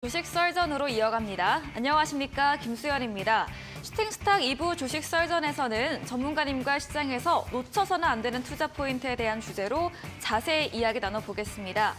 주식 썰전으로 이어갑니다. 안녕하십니까, 김수연입니다. 슈팅스탁 2부 주식 썰전에서는 전문가님과 시장에서 놓쳐서는 안 되는 투자 포인트에 대한 주제로 자세히 이야기 나눠보겠습니다.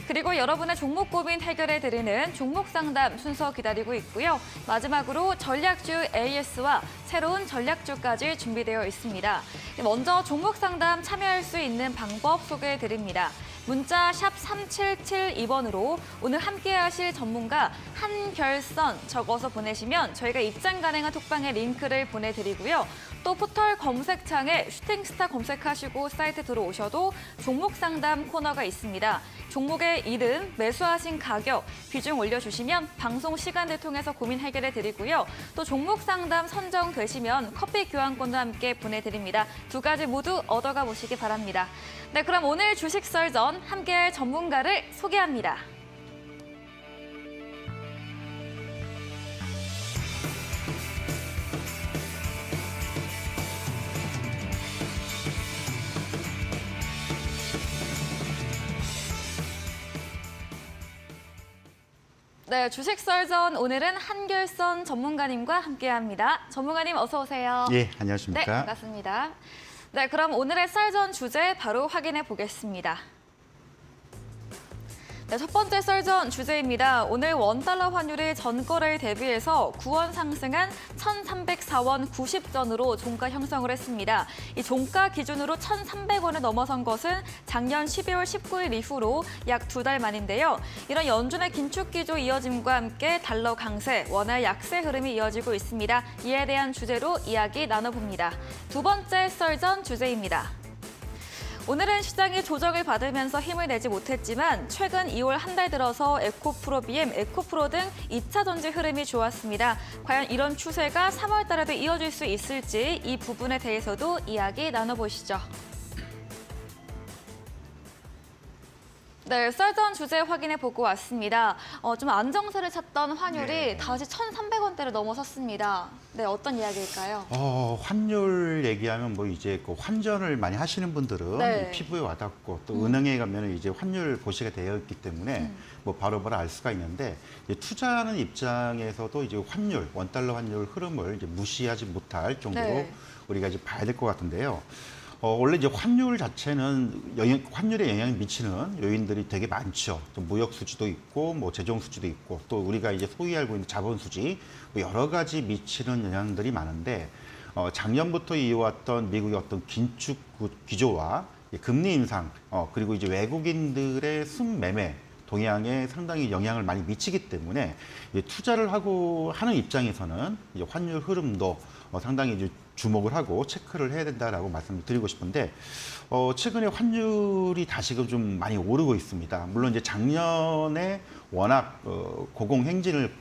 그리고 여러분의 종목 고민 해결해드리는 종목 상담 순서 기다리고 있고요. 마지막으로 전략주 AS와 새로운 전략주까지 준비되어 있습니다. 먼저 종목 상담 참여할 수 있는 방법 소개해드립니다. 문자 샵 3772번으로 오늘 함께하실 전문가 한결선 적어서 보내시면 저희가 입장 가능한 톡방에 링크를 보내드리고요. 또 포털 검색창에 슈팅스타 검색하시고 사이트 들어오셔도 종목 상담 코너가 있습니다. 종목의 이름, 매수하신 가격, 비중 올려주시면 방송 시간을 통해서 고민 해결해드리고요. 또 종목 상담 선정되시면 커피 교환권도 함께 보내드립니다. 두 가지 모두 얻어가 보시기 바랍니다. 네, 그럼 오늘 주식 썰전 함께할 전문가를 소개합니다. 네, 주식 썰전 오늘은 한결선 전문가님과 함께합니다. 전문가님 어서 오세요. 예, 안녕하십니까. 네, 반갑습니다. 네, 그럼 오늘의 썰전 주제 바로 확인해 보겠습니다. 네, 첫 번째 썰전 주제입니다. 오늘 원달러 환율이 전거래일 대비해서 9원 상승한 1,304원 90전으로 종가 형성을 했습니다. 이 종가 기준으로 1,300원을 넘어선 것은 작년 12월 19일 이후로 약 2달 만인데요. 이런 연준의 긴축 기조 이어짐과 함께 달러 강세, 원화 약세 흐름이 이어지고 있습니다. 이에 대한 주제로 이야기 나눠봅니다. 두 번째 썰전 주제입니다. 오늘은 시장이 조정을 받으면서 힘을 내지 못했지만 최근 2월 한 달 들어서 에코프로, BM, 에코프로 등 2차 전지 흐름이 좋았습니다. 과연 이런 추세가 3월 달에도 이어질 수 있을지 이 부분에 대해서도 이야기 나눠보시죠. 네, 썰전 주제 확인해 보고 왔습니다. 좀 안정세를 찾던 환율이 다시 1,300원대를 넘어섰습니다. 네, 어떤 이야기일까요? 환율 얘기하면 뭐 이제 그 환전을 많이 하시는 분들은 네. 피부에 와닿고 또 은행에 가면 이제 환율 고시가 되어 있기 때문에 뭐 바로바로 알 수가 있는데 이제 투자하는 입장에서도 이제 환율, 원달러 환율 흐름을 이제 무시하지 못할 정도로 네. 우리가 이제 봐야 될 것 같은데요. 원래 이제 환율 자체는 환율에 영향을 미치는 요인들이 되게 많죠. 또 무역 수지도 있고, 뭐 재정 수지도 있고, 또 우리가 이제 소위 알고 있는 자본 수지, 뭐 여러 가지 미치는 영향들이 많은데, 작년부터 이어왔던 미국의 어떤 긴축 기조와 금리 인상, 그리고 이제 외국인들의 순매매 동향에 상당히 영향을 많이 미치기 때문에 투자를 하는 입장에서는 이제 환율 흐름도 상당히 이제 주목을 하고 체크를 해야 된다라고 말씀을 드리고 싶은데 최근에 환율이 다시금 좀 많이 오르고 있습니다. 물론 이제 작년에 워낙 고공행진을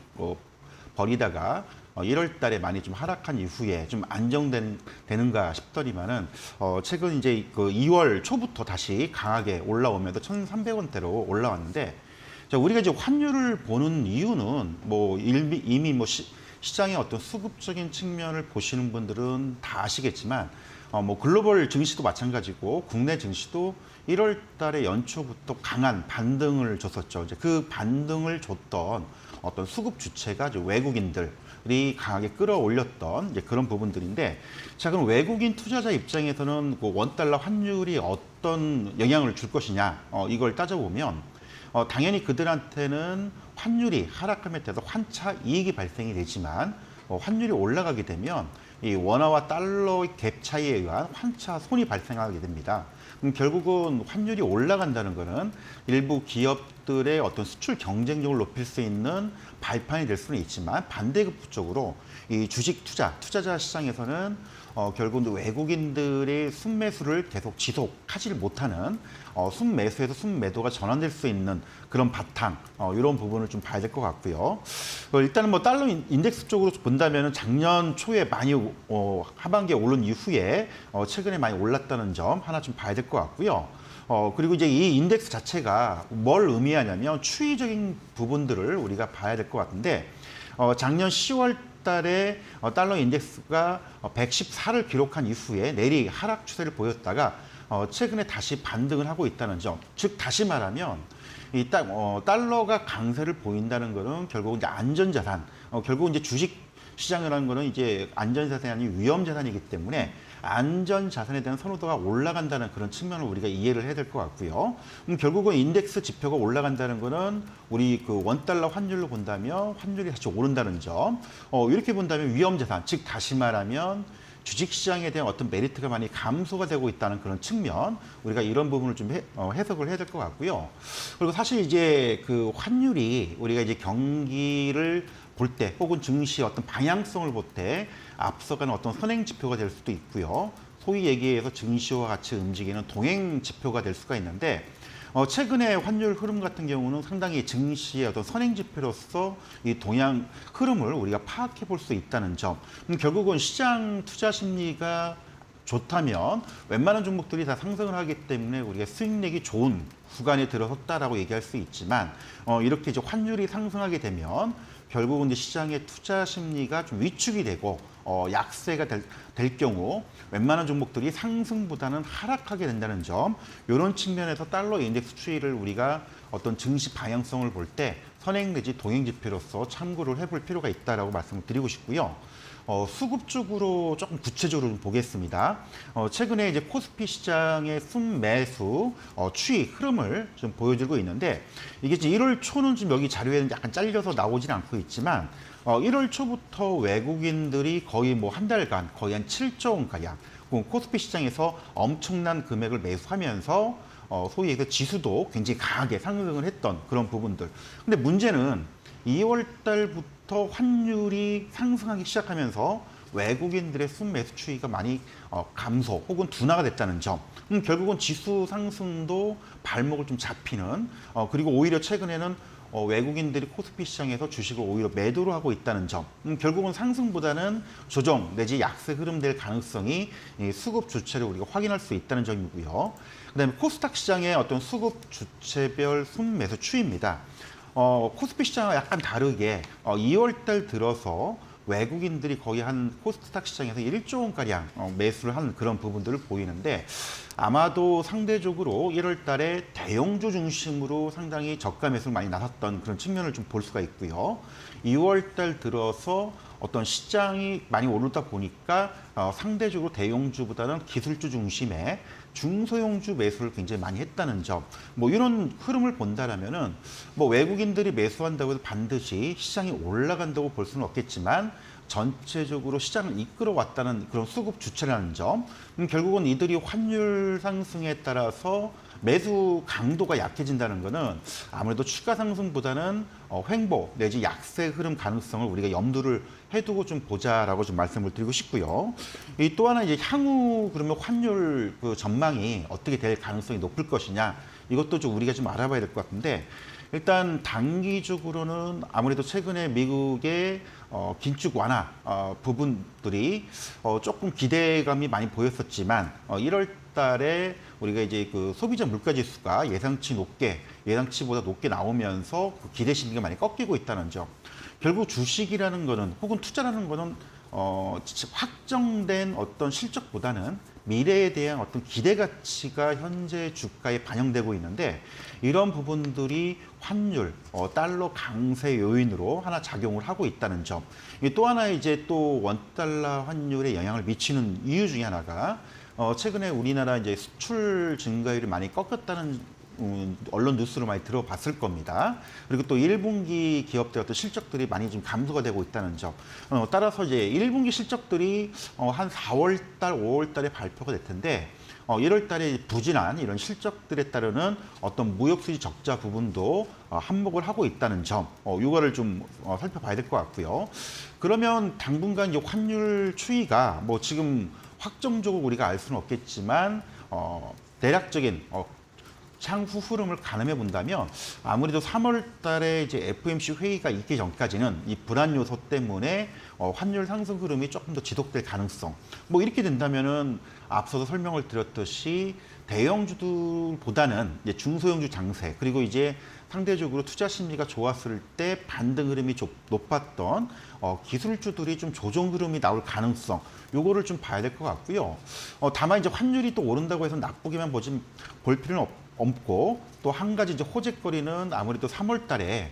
벌이다가 1월 달에 많이 좀 하락한 이후에 좀 안정되는가 싶더니만은 최근 이제 그 2월 초부터 다시 강하게 올라오면서 1,300원대로 올라왔는데 자, 우리가 이제 환율을 보는 이유는 뭐 이미 뭐 시장의 어떤 수급적인 측면을 보시는 분들은 다 아시겠지만 뭐 글로벌 증시도 마찬가지고 국내 증시도 1월 달에 연초부터 강한 반등을 줬었죠. 이제 그 반등을 줬던 어떤 수급 주체가 이제 외국인들이 강하게 끌어올렸던 이제 그런 부분들인데 자, 그럼 외국인 투자자 입장에서는 그 원달러 환율이 어떤 영향을 줄 것이냐 이걸 따져보면 당연히 그들한테는 환율이 하락함에 따라서 환차 이익이 발생이 되지만 환율이 올라가게 되면 이 원화와 달러의 갭 차이에 의한 환차 손이 발생하게 됩니다. 그럼 결국은 환율이 올라간다는 것은 일부 기업들의 어떤 수출 경쟁력을 높일 수 있는 발판이 될 수는 있지만 반대급부적으로 이 주식 투자자 시장에서는 결국은 외국인들의 순매수를 계속 지속하지 못하는 순매수에서 순매도가 전환될 수 있는 그런 바탕 이런 부분을 좀 봐야 될 것 같고요. 일단은 뭐 달러 인덱스 쪽으로 본다면 작년 초에 많이 하반기에 오른 이후에 최근에 많이 올랐다는 점 하나 좀 봐야 될 것 같고요. 그리고 이제 이 인덱스 자체가 뭘 의미하냐면 추이적인 부분들을 우리가 봐야 될 것 같은데 작년 10월 달에 달러 인덱스가 114를 기록한 이후에 내리 하락 추세를 보였다가 최근에 다시 반등을 하고 있다는 점. 즉 다시 말하면 달러가 강세를 보인다는 거는 결국 이제 안전자산, 결국 이제 주식 시장이라는 거는 이제 안전자산이 아닌 위험자산이기 때문에 안전자산에 대한 선호도가 올라간다는 그런 측면을 우리가 이해를 해야 될 것 같고요. 결국은 인덱스 지표가 올라간다는 거는 우리 그 원달러 환율로 본다면 환율이 다시 오른다는 점. 이렇게 본다면 위험자산, 즉 다시 말하면 주식시장에 대한 어떤 메리트가 많이 감소가 되고 있다는 그런 측면, 우리가 이런 부분을 좀 해석을 해야 될 것 같고요. 그리고 사실 이제 그 환율이 우리가 이제 경기를 볼 때 혹은 증시의 어떤 방향성을 볼 때 앞서가는 어떤 선행 지표가 될 수도 있고요. 소위 얘기해서 증시와 같이 움직이는 동행 지표가 될 수가 있는데 최근에 환율 흐름 같은 경우는 상당히 증시의 어떤 선행 지표로서 이 동향 흐름을 우리가 파악해 볼 수 있다는 점. 결국은 시장 투자 심리가 좋다면 웬만한 종목들이 다 상승을 하기 때문에 우리가 수익력이 좋은 구간에 들어섰다라고 얘기할 수 있지만 이렇게 이제 환율이 상승하게 되면 결국은 이제 시장의 투자 심리가 좀 위축이 되고 약세가 될 경우 웬만한 종목들이 상승보다는 하락하게 된다는 점, 이런 측면에서 달러 인덱스 추이를 우리가 어떤 증시 방향성을 볼 때 선행 내지 동행 지표로서 참고를 해볼 필요가 있다라고 말씀을 드리고 싶고요. 수급 쪽으로 조금 구체적으로 좀 보겠습니다. 최근에 이제 코스피 시장의 순매수 추이 흐름을 좀 보여주고 있는데 이게 이제 1월 초는 지금 여기 자료에는 약간 잘려서 나오진 않고 있지만 1월 초부터 외국인들이 거의 뭐 한 달간 거의 한 7조 원가량 코스피 시장에서 엄청난 금액을 매수하면서 소위 해서 지수도 굉장히 강하게 상승을 했던 그런 부분들. 근데 문제는 2월 달부터 환율이 상승하기 시작하면서 외국인들의 순매수 추이가 많이 감소 혹은 둔화가 됐다는 점. 결국은 지수 상승도 발목을 좀 잡히는 그리고 오히려 최근에는 외국인들이 코스피 시장에서 주식을 오히려 매도를 하고 있다는 점. 결국은 상승보다는 조정 내지 약세 흐름될 가능성이 수급 주체를 우리가 확인할 수 있다는 점이고요. 그다음에 코스닥 시장의 어떤 수급 주체별 순매수 추이입니다. 코스피 시장과 약간 다르게 2월 달 들어서 외국인들이 거의 한 코스닥 시장에서 1조 원가량 매수를 하는 그런 부분들을 보이는데 아마도 상대적으로 1월 달에 대형주 중심으로 상당히 저가 매수를 많이 나섰던 그런 측면을 좀 볼 수가 있고요. 2월 달 들어서 어떤 시장이 많이 오르다 보니까 상대적으로 대형주보다는 기술주 중심의 중소형주 매수를 굉장히 많이 했다는 점. 뭐 이런 흐름을 본다라면은 뭐 외국인들이 매수한다고 해서 반드시 시장이 올라간다고 볼 수는 없겠지만 전체적으로 시장을 이끌어왔다는 그런 수급 주체라는 점. 결국은 이들이 환율 상승에 따라서 매수 강도가 약해진다는 것은 아무래도 추가 상승보다는 횡보 내지 약세 흐름 가능성을 우리가 염두를 해두고 좀 보자라고 좀 말씀을 드리고 싶고요. 또 하나 이제 향후 그러면 환율 그 전망이 어떻게 될 가능성이 높을 것이냐, 이것도 좀 우리가 좀 알아봐야 될 것 같은데 일단 단기적으로는 아무래도 최근에 미국의 긴축 완화 부분들이 조금 기대감이 많이 보였었지만 1월 달에 우리가 이제 그 소비자 물가 지수가 예상치보다 높게 나오면서 그 기대 심리가 많이 꺾이고 있다는 점. 결국 주식이라는 거는 혹은 투자라는 거는 확정된 어떤 실적보다는 미래에 대한 어떤 기대 가치가 현재 주가에 반영되고 있는데 이런 부분들이 환율, 달러 강세 요인으로 하나 작용을 하고 있다는 점. 또 하나 이제 또 원달러 환율에 영향을 미치는 이유 중에 하나가 최근에 우리나라 이제 수출 증가율이 많이 꺾였다는 언론 뉴스를 많이 들어봤을 겁니다. 그리고 또 1분기 기업들 어떤 실적들이 많이 좀 감소가 되고 있다는 점. 따라서 이제 1분기 실적들이 한 4월 달, 5월 달에 발표가 될 텐데 1월 달에 부진한 이런 실적들에 따르는 어떤 무역수지 적자 부분도 한몫을 하고 있다는 점. 이거를 좀 살펴봐야 될 것 같고요. 그러면 당분간 이 환율 추이가 뭐 지금 확정적으로 우리가 알 수는 없겠지만 대략적인 향후 흐름을 가늠해 본다면 아무래도 3월 달에 이제 FOMC 회의가 있기 전까지는 이 불안 요소 때문에 환율 상승 흐름이 조금 더 지속될 가능성. 뭐 이렇게 된다면은 앞서서 설명을 드렸듯이 대형주들보다는 이제 중소형주 장세 그리고 이제 상대적으로 투자 심리가 좋았을 때 반등 흐름이 높았던 기술주들이 좀 조정 흐름이 나올 가능성, 요거를 좀 봐야 될 것 같고요. 다만 이제 환율이 또 오른다고 해서 나쁘게만 볼 필요는 없고 또 한 가지 이제 호재거리는 아무래도 3월 달에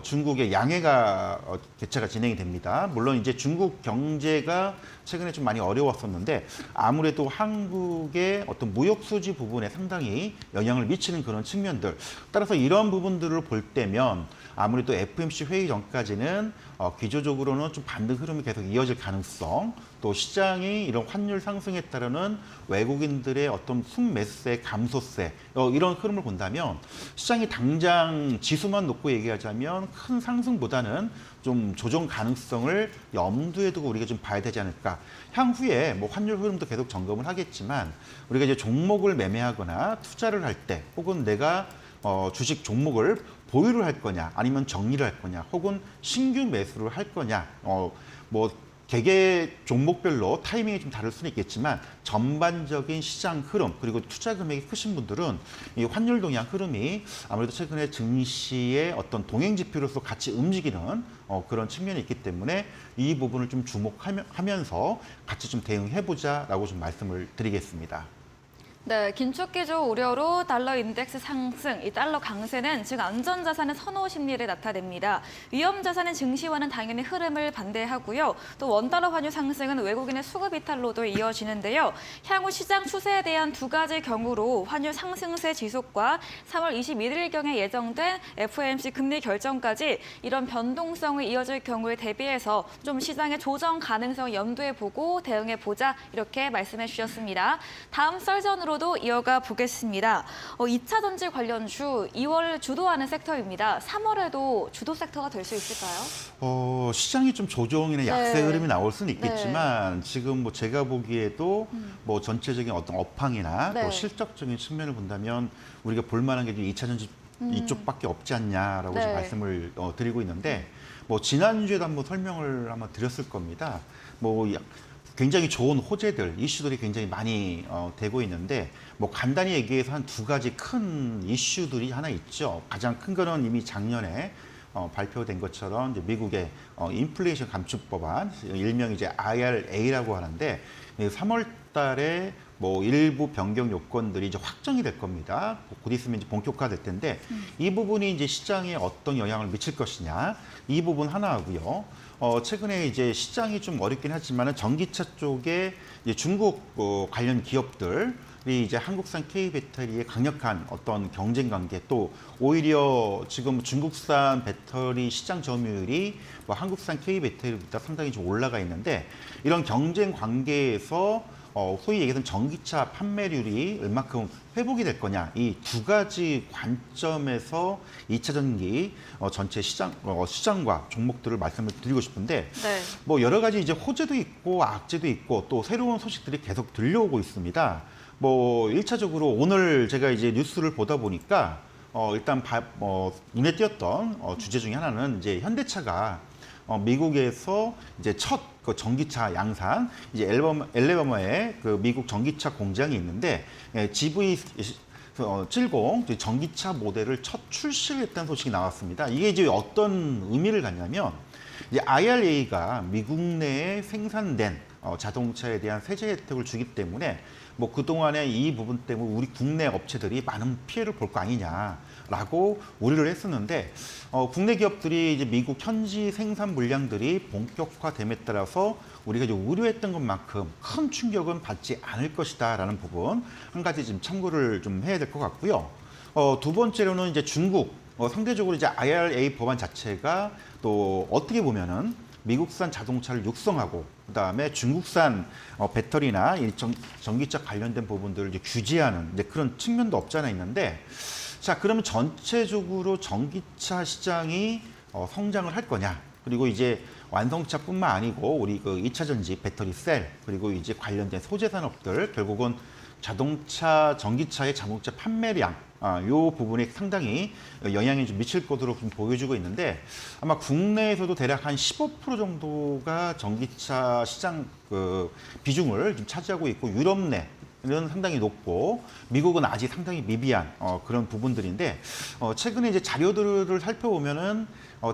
중국의 양해가 개최가 진행이 됩니다. 물론 이제 중국 경제가 최근에 좀 많이 어려웠었는데 아무래도 한국의 어떤 무역 수지 부분에 상당히 영향을 미치는 그런 측면들. 따라서 이런 부분들을 볼 때면 아무래도 FMC 회의 전까지는 기조적으로는 좀 반등 흐름이 계속 이어질 가능성, 또 시장이 이런 환율 상승에 따르는 외국인들의 어떤 순매수세, 감소세 이런 흐름을 본다면 시장이 당장 지수만 놓고 얘기하자면 큰 상승보다는 좀 조정 가능성을 염두에 두고 우리가 좀 봐야 되지 않을까. 향후에 뭐 환율 흐름도 계속 점검을 하겠지만 우리가 이제 종목을 매매하거나 투자를 할 때 혹은 내가 주식 종목을 보유를 할 거냐 아니면 정리를 할 거냐 혹은 신규 매수를 할 거냐 뭐 개개 종목별로 타이밍이 좀 다를 수는 있겠지만 전반적인 시장 흐름 그리고 투자 금액이 크신 분들은 이 환율 동향 흐름이 아무래도 최근에 증시의 어떤 동행 지표로서 같이 움직이는 그런 측면이 있기 때문에 이 부분을 좀 주목하면서 같이 좀 대응해보자라고 좀 말씀을 드리겠습니다. 네, 긴축 기조 우려로 달러 인덱스 상승, 이 달러 강세는 즉 안전자산의 선호 심리를 나타냅니다. 위험자산의 증시와는 당연히 흐름을 반대하고요. 또 원달러 환율 상승은 외국인의 수급 이탈로도 이어지는데요. 향후 시장 추세에 대한 두 가지 경우로 환율 상승세 지속과 3월 21일경에 예정된 FOMC 금리 결정까지 이런 변동성이 이어질 경우에 대비해서 좀 시장의 조정 가능성 염두에 보고 대응해 보자 이렇게 말씀해 주셨습니다. 다음 썰전으로 도 이어가 보겠습니다. 2차 전지 관련주 2월 주도하는 섹터입니다. 3월에도 주도 섹터가 될 수 있을까요? 시장이 좀 조정이나 약세 네. 흐름이 나올 수는 있겠지만 지금 뭐 제가 보기에도 뭐 전체적인 어떤 업황이나 네. 또 실적적인 측면을 본다면 우리가 볼 만한 게 2차 전지 이쪽밖에 없지 않냐라고 네. 지금 말씀을 드리고 있는데 뭐 지난주에도 한번 설명을 한번 드렸을 겁니다. 뭐 굉장히 좋은 호재들, 이슈들이 굉장히 많이 되고 있는데 뭐 간단히 얘기해서 한 두 가지 큰 이슈들이 하나 있죠. 가장 큰 거는 이미 작년에 발표된 것처럼 이제 미국의 인플레이션 감축 법안, 일명 이제 IRA라고 하는데 3월 달에 뭐 일부 변경 요건들이 이제 확정이 될 겁니다. 곧 있으면 이제 본격화될 텐데 이 부분이 이제 시장에 어떤 영향을 미칠 것이냐 이 부분 하나하고요. 최근에 이제 시장이 좀 어렵긴 하지만은 전기차 쪽에 이제 중국 관련 기업들이 이제 한국산 K 배터리의 강력한 어떤 경쟁 관계 또 오히려 지금 중국산 배터리 시장 점유율이 뭐 한국산 K 배터리보다 상당히 좀 올라가 있는데 이런 경쟁 관계에서 소위 얘기하는 전기차 판매율이 얼마큼 회복이 될 거냐 이 두 가지 관점에서 2차 전기 전체 시장과 종목들을 말씀을 드리고 싶은데 네. 뭐 여러 가지 이제 호재도 있고 악재도 있고 또 새로운 소식들이 계속 들려오고 있습니다. 뭐 1차적으로 오늘 제가 이제 뉴스를 보다 보니까 일단 눈에 띄었던 주제 중에 하나는 이제 현대차가 미국에서 이제 첫 그 전기차 양산 이제 엘레바마에 그 미국 전기차 공장이 있는데 GV70 전기차 모델을 첫 출시했다는 소식이 나왔습니다. 이게 이제 어떤 의미를 갖냐면 이제 IRA가 미국 내에 생산된 자동차에 대한 세제 혜택을 주기 때문에 뭐 그동안에 이 부분 때문에 우리 국내 업체들이 많은 피해를 볼 거 아니냐라고 우려를 했었는데 국내 기업들이 이제 미국 현지 생산 물량들이 본격화됨에 따라서 우리가 이제 우려했던 것만큼 큰 충격은 받지 않을 것이다라는 부분 한 가지 좀 참고를 좀 해야 될 것 같고요. 두 번째로는 이제 중국 상대적으로 이제 IRA 법안 자체가 또 어떻게 보면은 미국산 자동차를 육성하고 그다음에 중국산 배터리나 전기차 관련된 부분들을 이제 규제하는 이제 그런 측면도 없지 않아 있는데 자 그러면 전체적으로 전기차 시장이 성장을 할 거냐 그리고 이제 완성차뿐만 아니고 우리 그 2차 전지 배터리 셀 그리고 이제 관련된 소재 산업들 결국은 자동차 전기차의 자동차 판매량 요 부분이 상당히 영향이 좀 미칠 것으로 좀 보여지고 있는데 아마 국내에서도 대략 한 15% 정도가 전기차 시장 그 비중을 좀 차지하고 있고 유럽 내는 상당히 높고 미국은 아직 상당히 미비한 그런 부분들인데 최근에 이제 자료들을 살펴보면은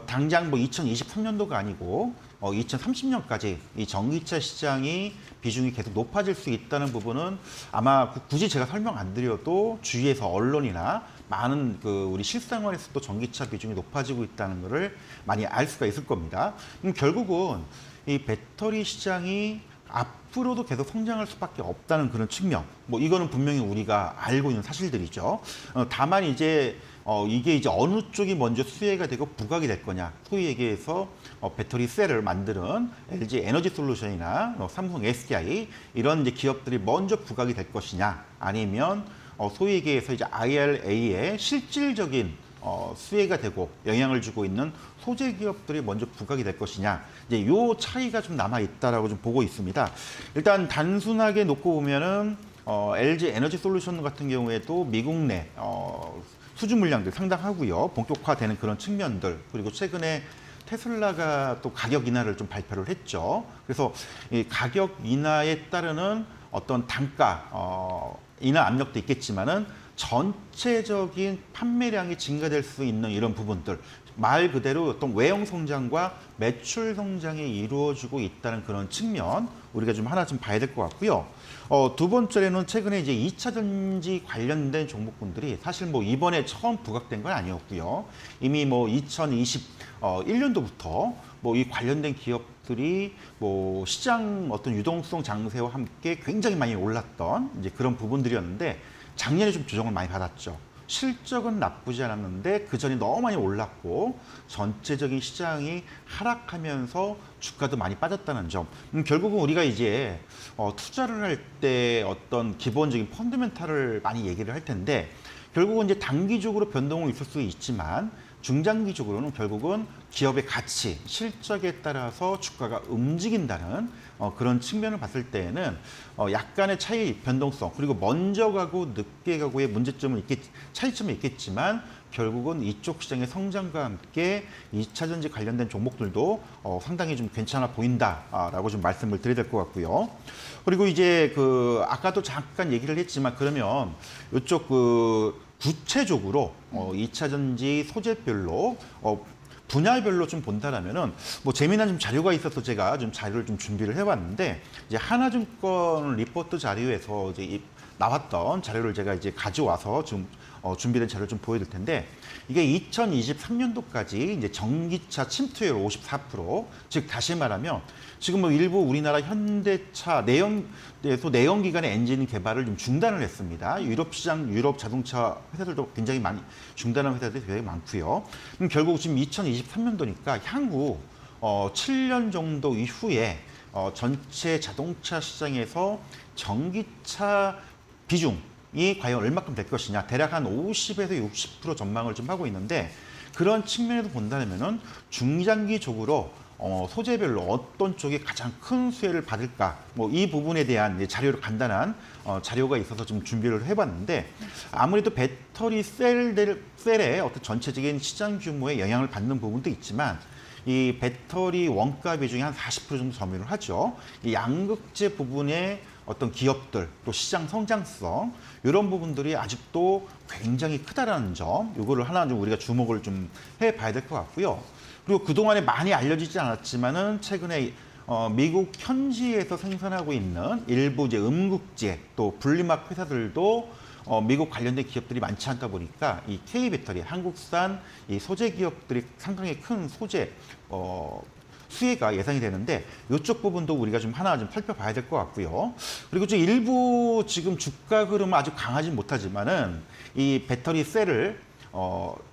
당장 뭐 2023년도가 아니고 2030년까지 이 전기차 시장이 비중이 계속 높아질 수 있다는 부분은 아마 굳이 제가 설명 안 드려도 주위에서 언론이나 많은 우리 실생활에서도 전기차 비중이 높아지고 있다는 것을 많이 알 수가 있을 겁니다. 결국은 이 배터리 시장이 앞으로도 계속 성장할 수밖에 없다는 그런 측면, 뭐 이거는 분명히 우리가 알고 있는 사실들이죠. 다만 이제 이게 이제 어느 쪽이 먼저 수혜가 되고 부각이 될 거냐, 소위 얘기해서 배터리 셀을 만드는 LG 에너지 솔루션이나 삼성 SDI 이런 이제 기업들이 먼저 부각이 될 것이냐, 아니면 소위 얘기해서 이제 IRA의 실질적인 수혜가 되고 영향을 주고 있는 소재 기업들이 먼저 부각이 될 것이냐, 이제 요 차이가 좀 남아 있다라고 좀 보고 있습니다. 일단 단순하게 놓고 보면은 LG 에너지 솔루션 같은 경우에도 미국 내 수주 물량들 상당하고요, 본격화되는 그런 측면들, 그리고 최근에 테슬라가 또 가격 인하를 좀 발표를 했죠. 그래서 이 가격 인하에 따르는 어떤 단가 인하 압력도 있겠지만은 전체적인 판매량이 증가될 수 있는 이런 부분들, 말 그대로 어떤 외형 성장과 매출 성장이 이루어지고 있다는 그런 측면, 우리가 좀 하나 좀 봐야 될 것 같고요. 두 번째로는 최근에 이제 2차 전지 관련된 종목군들이 사실 뭐 이번에 처음 부각된 건 아니었고요. 이미 뭐 2021년도부터 뭐 이 관련된 기업들이 뭐 시장 어떤 유동성 장세와 함께 굉장히 많이 올랐던 이제 그런 부분들이었는데, 작년에 좀 조정을 많이 받았죠. 실적은 나쁘지 않았는데 그 전이 너무 많이 올랐고 전체적인 시장이 하락하면서 주가도 많이 빠졌다는 점. 결국은 우리가 이제 투자를 할 때 어떤 기본적인 펀더멘탈을 많이 얘기를 할 텐데, 결국은 이제 단기적으로 변동은 있을 수 있지만 중장기적으로는 결국은 기업의 가치, 실적에 따라서 주가가 움직인다는 그런 측면을 봤을 때에는 약간의 차이 변동성, 그리고 먼저 가고 늦게 가고의 문제점은 차이점이 있겠지만 결국은 이쪽 시장의 성장과 함께 2차 전지 관련된 종목들도 상당히 좀 괜찮아 보인다라고 좀 말씀을 드려야 될 것 같고요. 그리고 이제 아까도 잠깐 얘기를 했지만, 그러면 이쪽 구체적으로 2차 전지 소재별로 분야별로 좀 본다라면은 뭐 재미난 좀 자료가 있어서 제가 좀 자료를 좀 준비를 해봤는데, 이제 하나증권 리포트 자료에서 이제 나왔던 자료를 제가 이제 가져와서 좀 준비된 자료를 좀 보여드릴 텐데, 이게 2023년도까지 이제 전기차 침투율 54%, 즉 다시 말하면 지금 뭐 일부 우리나라 현대차 내연기관의 엔진 개발을 좀 중단을 했습니다. 유럽 시장, 유럽 자동차 회사들도 굉장히 많이 중단한 회사들이 굉장히 많고요. 결국 지금 2023년도니까 향후 7년 정도 이후에 전체 자동차 시장에서 전기차 비중이 과연 얼마큼 될 것이냐, 대략 한 50에서 60% 전망을 좀 하고 있는데, 그런 측면에서 본다면은 중장기적으로 소재별로 어떤 쪽이 가장 큰 수혜를 받을까, 뭐 이 부분에 대한 자료를 간단한 자료가 있어서 좀 준비를 해봤는데, 아무래도 배터리 셀의 어떤 전체적인 시장 규모에 영향을 받는 부분도 있지만, 이 배터리 원가 비중이 한 40% 정도 점유를 하죠. 이 양극재 부분에 어떤 기업들, 또 시장 성장성, 이런 부분들이 아직도 굉장히 크다라는 점, 이거를 하나 좀 우리가 주목을 좀 해봐야 될 것 같고요. 그리고 그동안에 많이 알려지지 않았지만은 최근에 미국 현지에서 생산하고 있는 일부 이제 음극재, 또 분리막 회사들도 미국 관련된 기업들이 많지 않다 보니까 이 K배터리, 한국산 이 소재 기업들이 상당히 큰 소재 수혜가 예상이 되는데, 이쪽 부분도 우리가 좀 하나 좀 살펴봐야 될 것 같고요. 그리고 좀 일부 지금 주가 흐름은 아주 강하지 못하지만은 이 배터리 셀을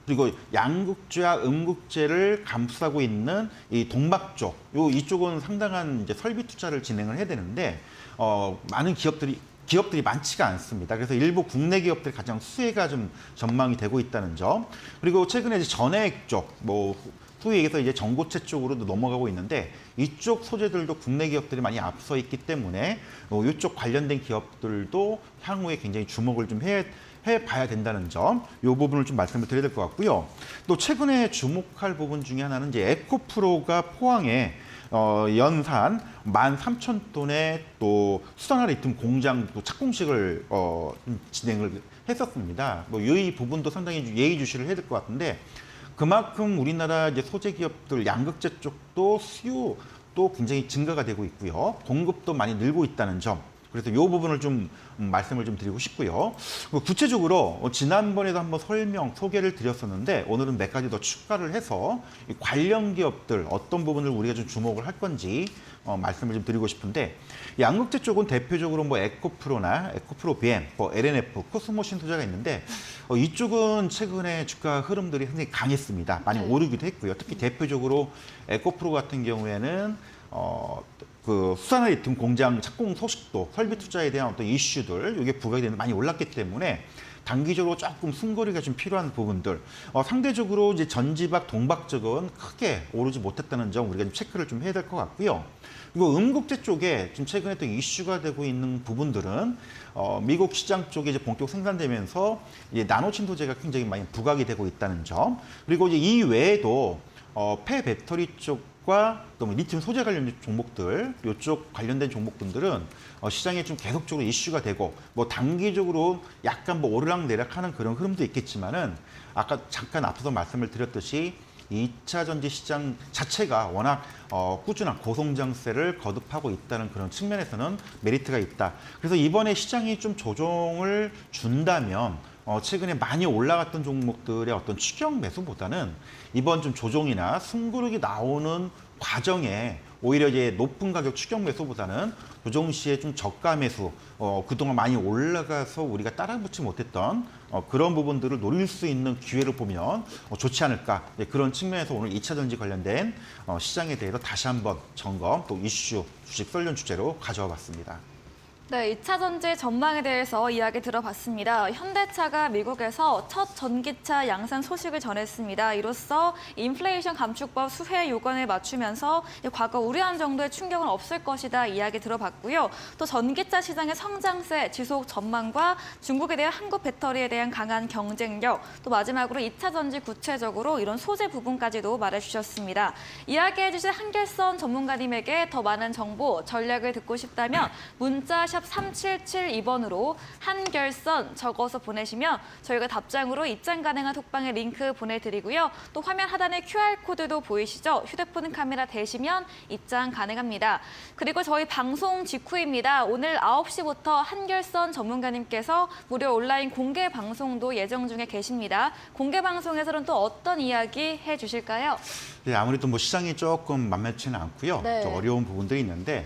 그리고 양극재와 음극재를 감싸고 있는 이 동막 쪽, 이쪽은 상당한 이제 설비 투자를 진행을 해야 되는데 많은 기업들이 많지가 않습니다. 그래서 일부 국내 기업들이 가장 수혜가 좀 전망이 되고 있다는 점. 그리고 최근에 이제 전해액 쪽, 뭐 소위 얘기해서 이제 전고체 쪽으로도 넘어가고 있는데, 이쪽 소재들도 국내 기업들이 많이 앞서 있기 때문에 이쪽 관련된 기업들도 향후에 굉장히 주목을 좀 해봐야 된다는 점, 이 부분을 좀 말씀을 드려야 될 것 같고요. 또 최근에 주목할 부분 중에 하나는 이제 에코프로가 포항에 연산 13,000톤의 또 수산화 리튬 공장 또 착공식을 진행을 했었습니다. 뭐 이 부분도 상당히 예의주시를 해야 될 것 같은데, 그만큼 우리나라 이제 소재 기업들 양극재 쪽도 수요도 굉장히 증가가 되고 있고요. 공급도 많이 늘고 있다는 점. 그래서 이 부분을 좀 말씀을 좀 드리고 싶고요. 구체적으로 지난번에도 한번 소개를 드렸었는데 오늘은 몇 가지 더 추가를 해서 이 관련 기업들 어떤 부분을 우리가 좀 주목을 할 건지 말씀을 좀 드리고 싶은데 양극재 쪽은 대표적으로 뭐 에코프로나 에코프로 BM, 뭐 LNF, 코스모 신소재가 있는데 이쪽은 최근에 주가 흐름들이 굉장히 강했습니다. 많이 오르기도 했고요. 특히 대표적으로 에코프로 같은 경우에는 그 수산화리튬 공장 착공 소식도 설비 투자에 대한 어떤 이슈들 이게 부각이 되는 많이 올랐기 때문에 단기적으로 조금 숨고리가 좀 필요한 부분들 상대적으로 이제 전지박 동박 쪽은 크게 오르지 못했다는 점 우리가 좀 체크를 좀 해야 될 것 같고요. 그리고 음극재 쪽에 지금 최근에 또 이슈가 되고 있는 부분들은 미국 시장 쪽에 이제 본격 생산되면서 이제 나노 신소재가 굉장히 많이 부각이 되고 있다는 점 그리고 이제 이 외에도 폐배터리 쪽과 또 리튬 소재 관련 종목들, 이쪽 관련된 종목분들은 시장에 좀 계속적으로 이슈가 되고 뭐 단기적으로 약간 뭐 오르락내락하는 그런 흐름도 있겠지만은 아까 잠깐 앞서서 말씀을 드렸듯이 2차 전지 시장 자체가 워낙 꾸준한 고성장세를 거듭하고 있다는 그런 측면에서는 메리트가 있다. 그래서 이번에 시장이 좀 조정을 준다면 최근에 많이 올라갔던 종목들의 어떤 추격 매수보다는 이번 좀 조정이나 숨고르기 나오는 과정에 오히려 이제 높은 가격 추격 매수보다는 조정 시에 좀 저가 매수, 그동안 많이 올라가서 우리가 따라붙지 못했던 그런 부분들을 노릴 수 있는 기회를 보면 좋지 않을까. 그런 측면에서 오늘 2차 전지 관련된 시장에 대해서 다시 한번 점검, 또 이슈, 주식 썰전 주제로 가져와 봤습니다. 네, 2차 전지 전망에 대해서 이야기 들어봤습니다. 현대차가 미국에서 첫 전기차 양산 소식을 전했습니다. 이로써 인플레이션 감축법 수혜 요건을 맞추면서 과거 우려한 정도의 충격은 없을 것이다 이야기 들어봤고요. 또 전기차 시장의 성장세 지속 전망과 중국에 대한 한국 배터리에 대한 강한 경쟁력, 또 마지막으로 2차 전지 구체적으로 이런 소재 부분까지도 말해주셨습니다. 이야기해주신 한결선 전문가님에게 더 많은 정보, 전략을 듣고 싶다면 문자 샵 3772번으로 한결선 적어서 보내시면 저희가 답장으로 입장 가능한 톡방에 링크 보내드리고요. 또 화면 하단에 QR코드도 보이시죠? 휴대폰 카메라 대시면 입장 가능합니다. 그리고 저희 방송 직후입니다. 오늘 9시부터 한결선 전문가님께서 무료 온라인 공개 방송도 예정 중에 계십니다. 공개 방송에서는 또 어떤 이야기 해주실까요? 네, 아무래도 뭐 시장이 조금 만만치는 않고요. 네. 좀 어려운 부분들이 있는데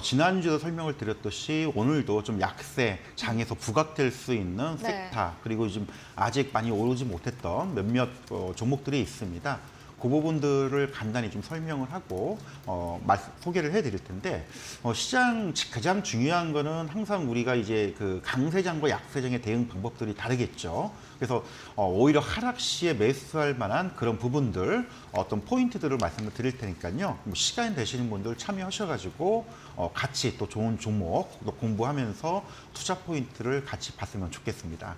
지난주에도 설명을 드렸듯이 오늘도 좀 약세 장에서 부각될 수 있는 네. 섹터 그리고 지금 아직 많이 오르지 못했던 몇몇 종목들이 있습니다. 그 부분들을 간단히 좀 설명을 하고 소개를 해드릴 텐데 시장 가장 중요한 거는 항상 우리가 이제 그 강세장과 약세장의 대응 방법들이 다르겠죠. 그래서 오히려 하락 시에 매수할 만한 그런 부분들 어떤 포인트들을 말씀을 드릴 테니까요. 뭐 시간 되시는 분들 참여하셔가지고 같이 또 좋은 종목 또 공부하면서 투자 포인트를 같이 봤으면 좋겠습니다.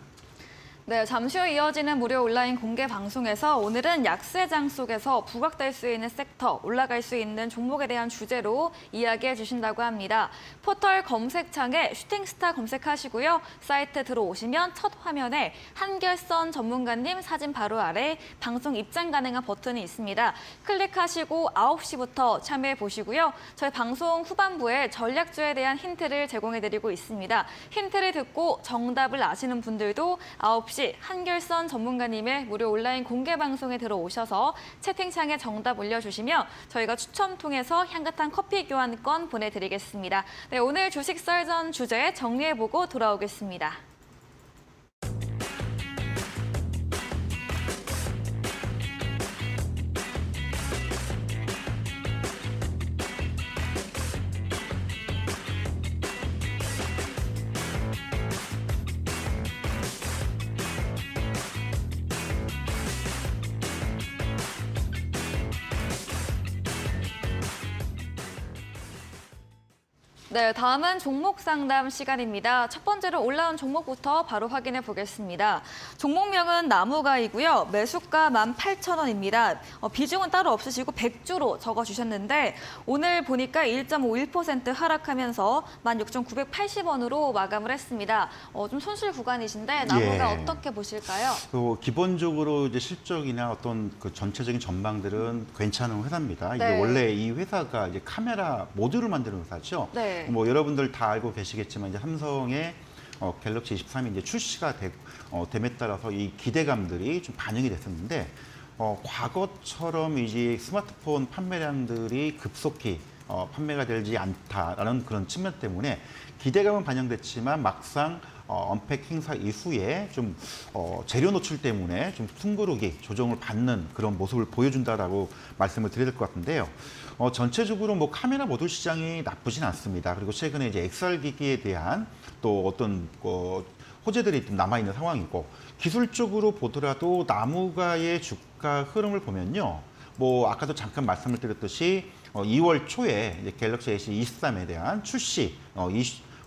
네, 잠시 후 이어지는 무료 온라인 공개 방송에서 오늘은 약세장 속에서 부각될 수 있는 섹터, 올라갈 수 있는 종목에 대한 주제로 이야기해 주신다고 합니다. 포털 검색창에 슈팅스타 검색하시고요. 사이트 들어오시면 첫 화면에 한결선 전문가님 사진 바로 아래 방송 입장 가능한 버튼이 있습니다. 클릭하시고 9시부터 참여해 보시고요. 저희 방송 후반부에 전략주에 대한 힌트를 제공해 드리고 있습니다. 힌트를 듣고 정답을 아시는 분들도 9시 한결선 전문가님의 무료 온라인 공개 방송에 들어오셔서 채팅창에 정답 올려주시면 저희가 추첨 통해서 향긋한 커피 교환권 보내드리겠습니다. 네, 오늘 주식 썰전 주제 정리해보고 돌아오겠습니다. 네, 다음은 종목 상담 시간입니다. 첫 번째로 올라온 종목부터 바로 확인해 보겠습니다. 종목명은 나무가이고요. 매수가 18,000원입니다. 비중은 따로 없으시고 100주로 적어주셨는데 오늘 보니까 1.51% 하락하면서 16,980원으로 마감을 했습니다. 좀 손실 구간이신데 나무가 예. 어떻게 보실까요? 기본적으로 이제 실적이나 어떤 그 전체적인 전망들은 괜찮은 회사입니다. 이게 네. 원래 이 회사가 이제 카메라 모듈을 만드는 회사죠. 네. 뭐 여러분들 다 알고 계시겠지만 이제 삼성의 갤럭시 23이 이제 출시가 됨에 따라서 이 기대감들이 좀 반영이 됐었는데 과거처럼 이제 스마트폰 판매량들이 급속히 판매가 되지 않다라는 그런 측면 때문에 기대감은 반영됐지만 막상 언팩 행사 이후에 좀 재료 노출 때문에 좀 숨고르기 조정을 받는 그런 모습을 보여준다라고 말씀을 드려야 될 것 같은데요. 전체적으로 뭐 카메라 모듈 시장이 나쁘진 않습니다. 그리고 최근에 이제 XR 기기에 대한 또 어떤 호재들이 좀 남아 있는 상황이고 기술적으로 보더라도 나무가의 주가 흐름을 보면요. 뭐 아까도 잠깐 말씀을 드렸듯이 2월 초에 이제 갤럭시 S23에 대한 출시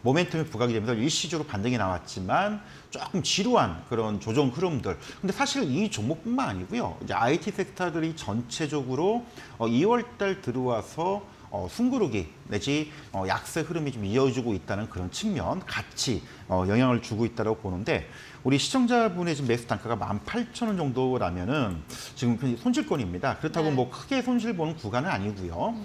모멘텀이 부각이 되면서 일시적으로 반등이 나왔지만 조금 지루한 그런 조정 흐름들. 근데 사실 이 종목뿐만 아니고요. 이제 IT 섹터들이 전체적으로 2월 달 들어와서 숨고르기 내지 약세 흐름이 좀 이어지고 있다는 그런 측면 같이 영향을 주고 있다고 보는데 우리 시청자분의 지금 매수 단가가 18,000원 정도라면은 지금 손실권입니다. 그렇다고 네. 뭐 크게 손실 보는 구간은 아니고요.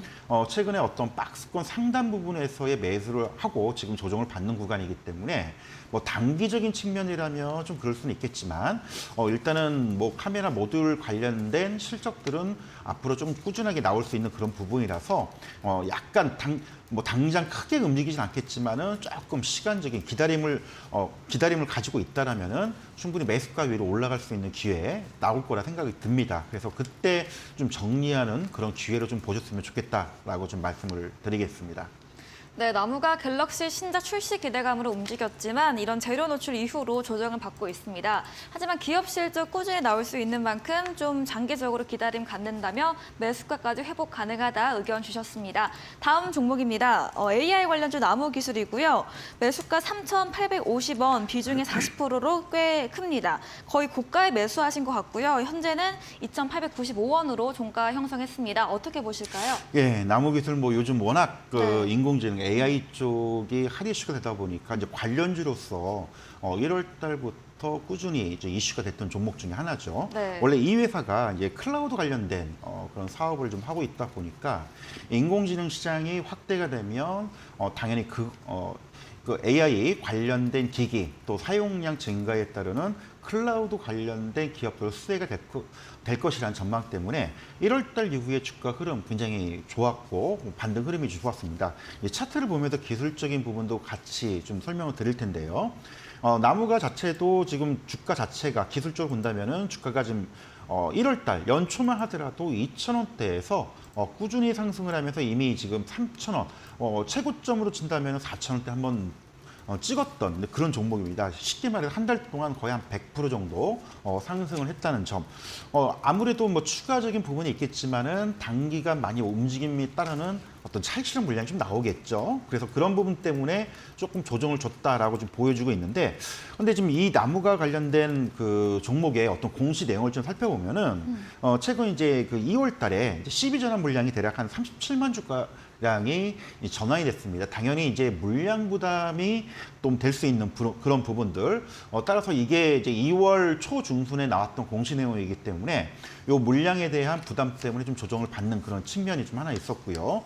최근에 어떤 박스권 상단 부분에서의 매수를 하고 지금 조정을 받는 구간이기 때문에 뭐 단기적인 측면이라면 좀 그럴 수는 있겠지만 일단은 뭐 카메라 모듈 관련된 실적들은 앞으로 좀 꾸준하게 나올 수 있는 그런 부분이라서 약간 당장 크게 움직이진 않겠지만은 조금 시간적인 기다림을 가지고 있다라면은 충분히 매수가 위로 올라갈 수 있는 기회 나올 거라 생각이 듭니다. 그래서 그때 좀 정리하는 그런 기회로 좀 보셨으면 좋겠다라고 좀 말씀을 드리겠습니다. 네, 나무가 갤럭시 신작 출시 기대감으로 움직였지만 이런 재료 노출 이후로 조정을 받고 있습니다. 하지만 기업 실적 꾸준히 나올 수 있는 만큼 좀 장기적으로 기다림 갖는다며 매수가까지 회복 가능하다 의견 주셨습니다. 다음 종목입니다. AI 관련주 나무기술이고요. 매수가 3,850원, 비중이 40%로 꽤 큽니다. 거의 고가에 매수하신 것 같고요. 현재는 2,895원으로 종가 형성했습니다. 어떻게 보실까요? 예, 나무기술 뭐 요즘 워낙 네. 인공지능 AI 쪽이 핫 이슈가 되다 보니까 이제 관련주로서 1월 달부터 꾸준히 이제 이슈가 됐던 종목 중에 하나죠. 네. 원래 이 회사가 이제 클라우드 관련된 그런 사업을 좀 하고 있다 보니까 인공지능 시장이 확대가 되면 당연히 그 AI 관련된 기기 또 사용량 증가에 따르는 클라우드 관련된 기업들 수혜가 될 것이라는 전망 때문에 1월 달 이후에 주가 흐름 굉장히 좋았고 반등 흐름이 좋았습니다. 이 차트를 보면서 기술적인 부분도 같이 좀 설명을 드릴 텐데요. 나무가 자체도 지금 주가 자체가 기술적으로 본다면은 주가가 지금 1월 달 연초만 하더라도 2,000원대에서 꾸준히 상승을 하면서 이미 지금 3,000원 최고점으로 친다면 4,000원대 한번 찍었던 그런 종목입니다. 쉽게 말해서 한 달 동안 거의 한 100% 정도 상승을 했다는 점. 아무래도 뭐 추가적인 부분이 있겠지만은 단기간 많이 움직임이 따르는 어떤 차익 실현 물량이 좀 나오겠죠. 그래서 그런 부분 때문에 조금 조정을 줬다라고 좀 보여주고 있는데, 근데 지금 이 나무가 관련된 그 종목의 어떤 공시 내용을 좀 살펴보면은 최근 이제 그 2월 달에 이제 12전환 물량이 대략 한 37만 주가 량이 전환이 됐습니다. 당연히 이제 물량 부담이 좀 될 수 있는 그런 부분들 따라서 이게 이제 2월 초 중순에 나왔던 공시 내용이기 때문에 이 물량에 대한 부담 때문에 좀 조정을 받는 그런 측면이 좀 하나 있었고요.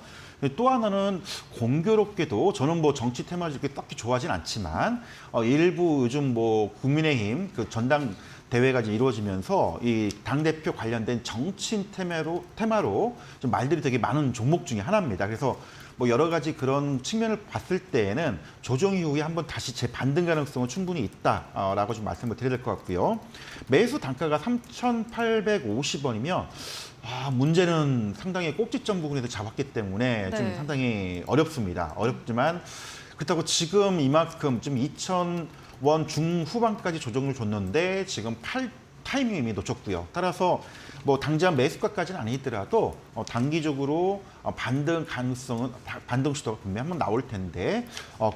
또 하나는 공교롭게도 저는 뭐 정치 테마를 이렇게 딱히 좋아하진 않지만 일부 요즘 뭐 국민의힘 그 전당 대회가 이제 이루어지면서 이 당대표 관련된 정치인 테마로 좀 말들이 되게 많은 종목 중에 하나입니다. 그래서 뭐 여러 가지 그런 측면을 봤을 때에는 조정 이후에 한번 다시 재반등 가능성은 충분히 있다라고 좀 말씀을 드려야 될 것 같고요. 매수 단가가 3,850원이면 문제는 상당히 꼭지점 부분에서 잡았기 때문에 좀 네. 상당히 어렵습니다. 어렵지만 그렇다고 지금 이만큼 좀 2,000원 중후반까지 조정을 줬는데 지금 타이밍이 이미 놓쳤고요. 따라서 뭐 당장 매수가까지는 아니더라도 단기적으로 반등 가능성은 반등 시도가 분명 한번 나올 텐데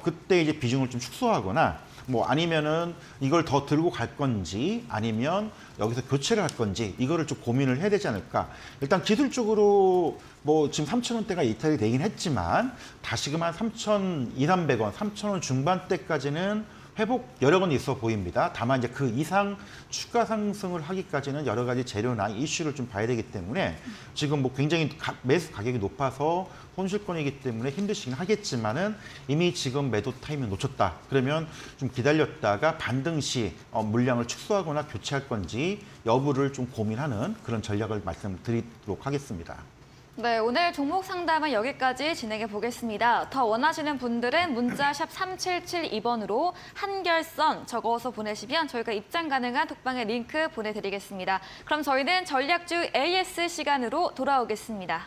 그때 이제 비중을 좀 축소하거나 뭐 아니면은 이걸 더 들고 갈 건지 아니면 여기서 교체를 할 건지 이거를 좀 고민을 해야 되지 않을까. 일단 기술적으로 뭐 지금 3,000원대가 이탈이 되긴 했지만 다시금 한 3,200~300원, 3,000원 중반대까지는 회복 여러 건 있어 보입니다. 다만 이제 그 이상 추가 상승을 하기까지는 여러 가지 재료나 이슈를 좀 봐야 되기 때문에 지금 뭐 굉장히 매수 가격이 높아서 손실권이기 때문에 힘드시긴 하겠지만은 이미 지금 매도 타이밍 놓쳤다. 그러면 좀 기다렸다가 반등 시 물량을 축소하거나 교체할 건지 여부를 좀 고민하는 그런 전략을 말씀드리도록 하겠습니다. 네, 오늘 종목 상담은 여기까지 진행해 보겠습니다. 더 원하시는 분들은 문자 샵 3772번으로 한결선 적어서 보내시면 저희가 입장 가능한 톡방에 링크 보내드리겠습니다. 그럼 저희는 전략주 AS 시간으로 돌아오겠습니다.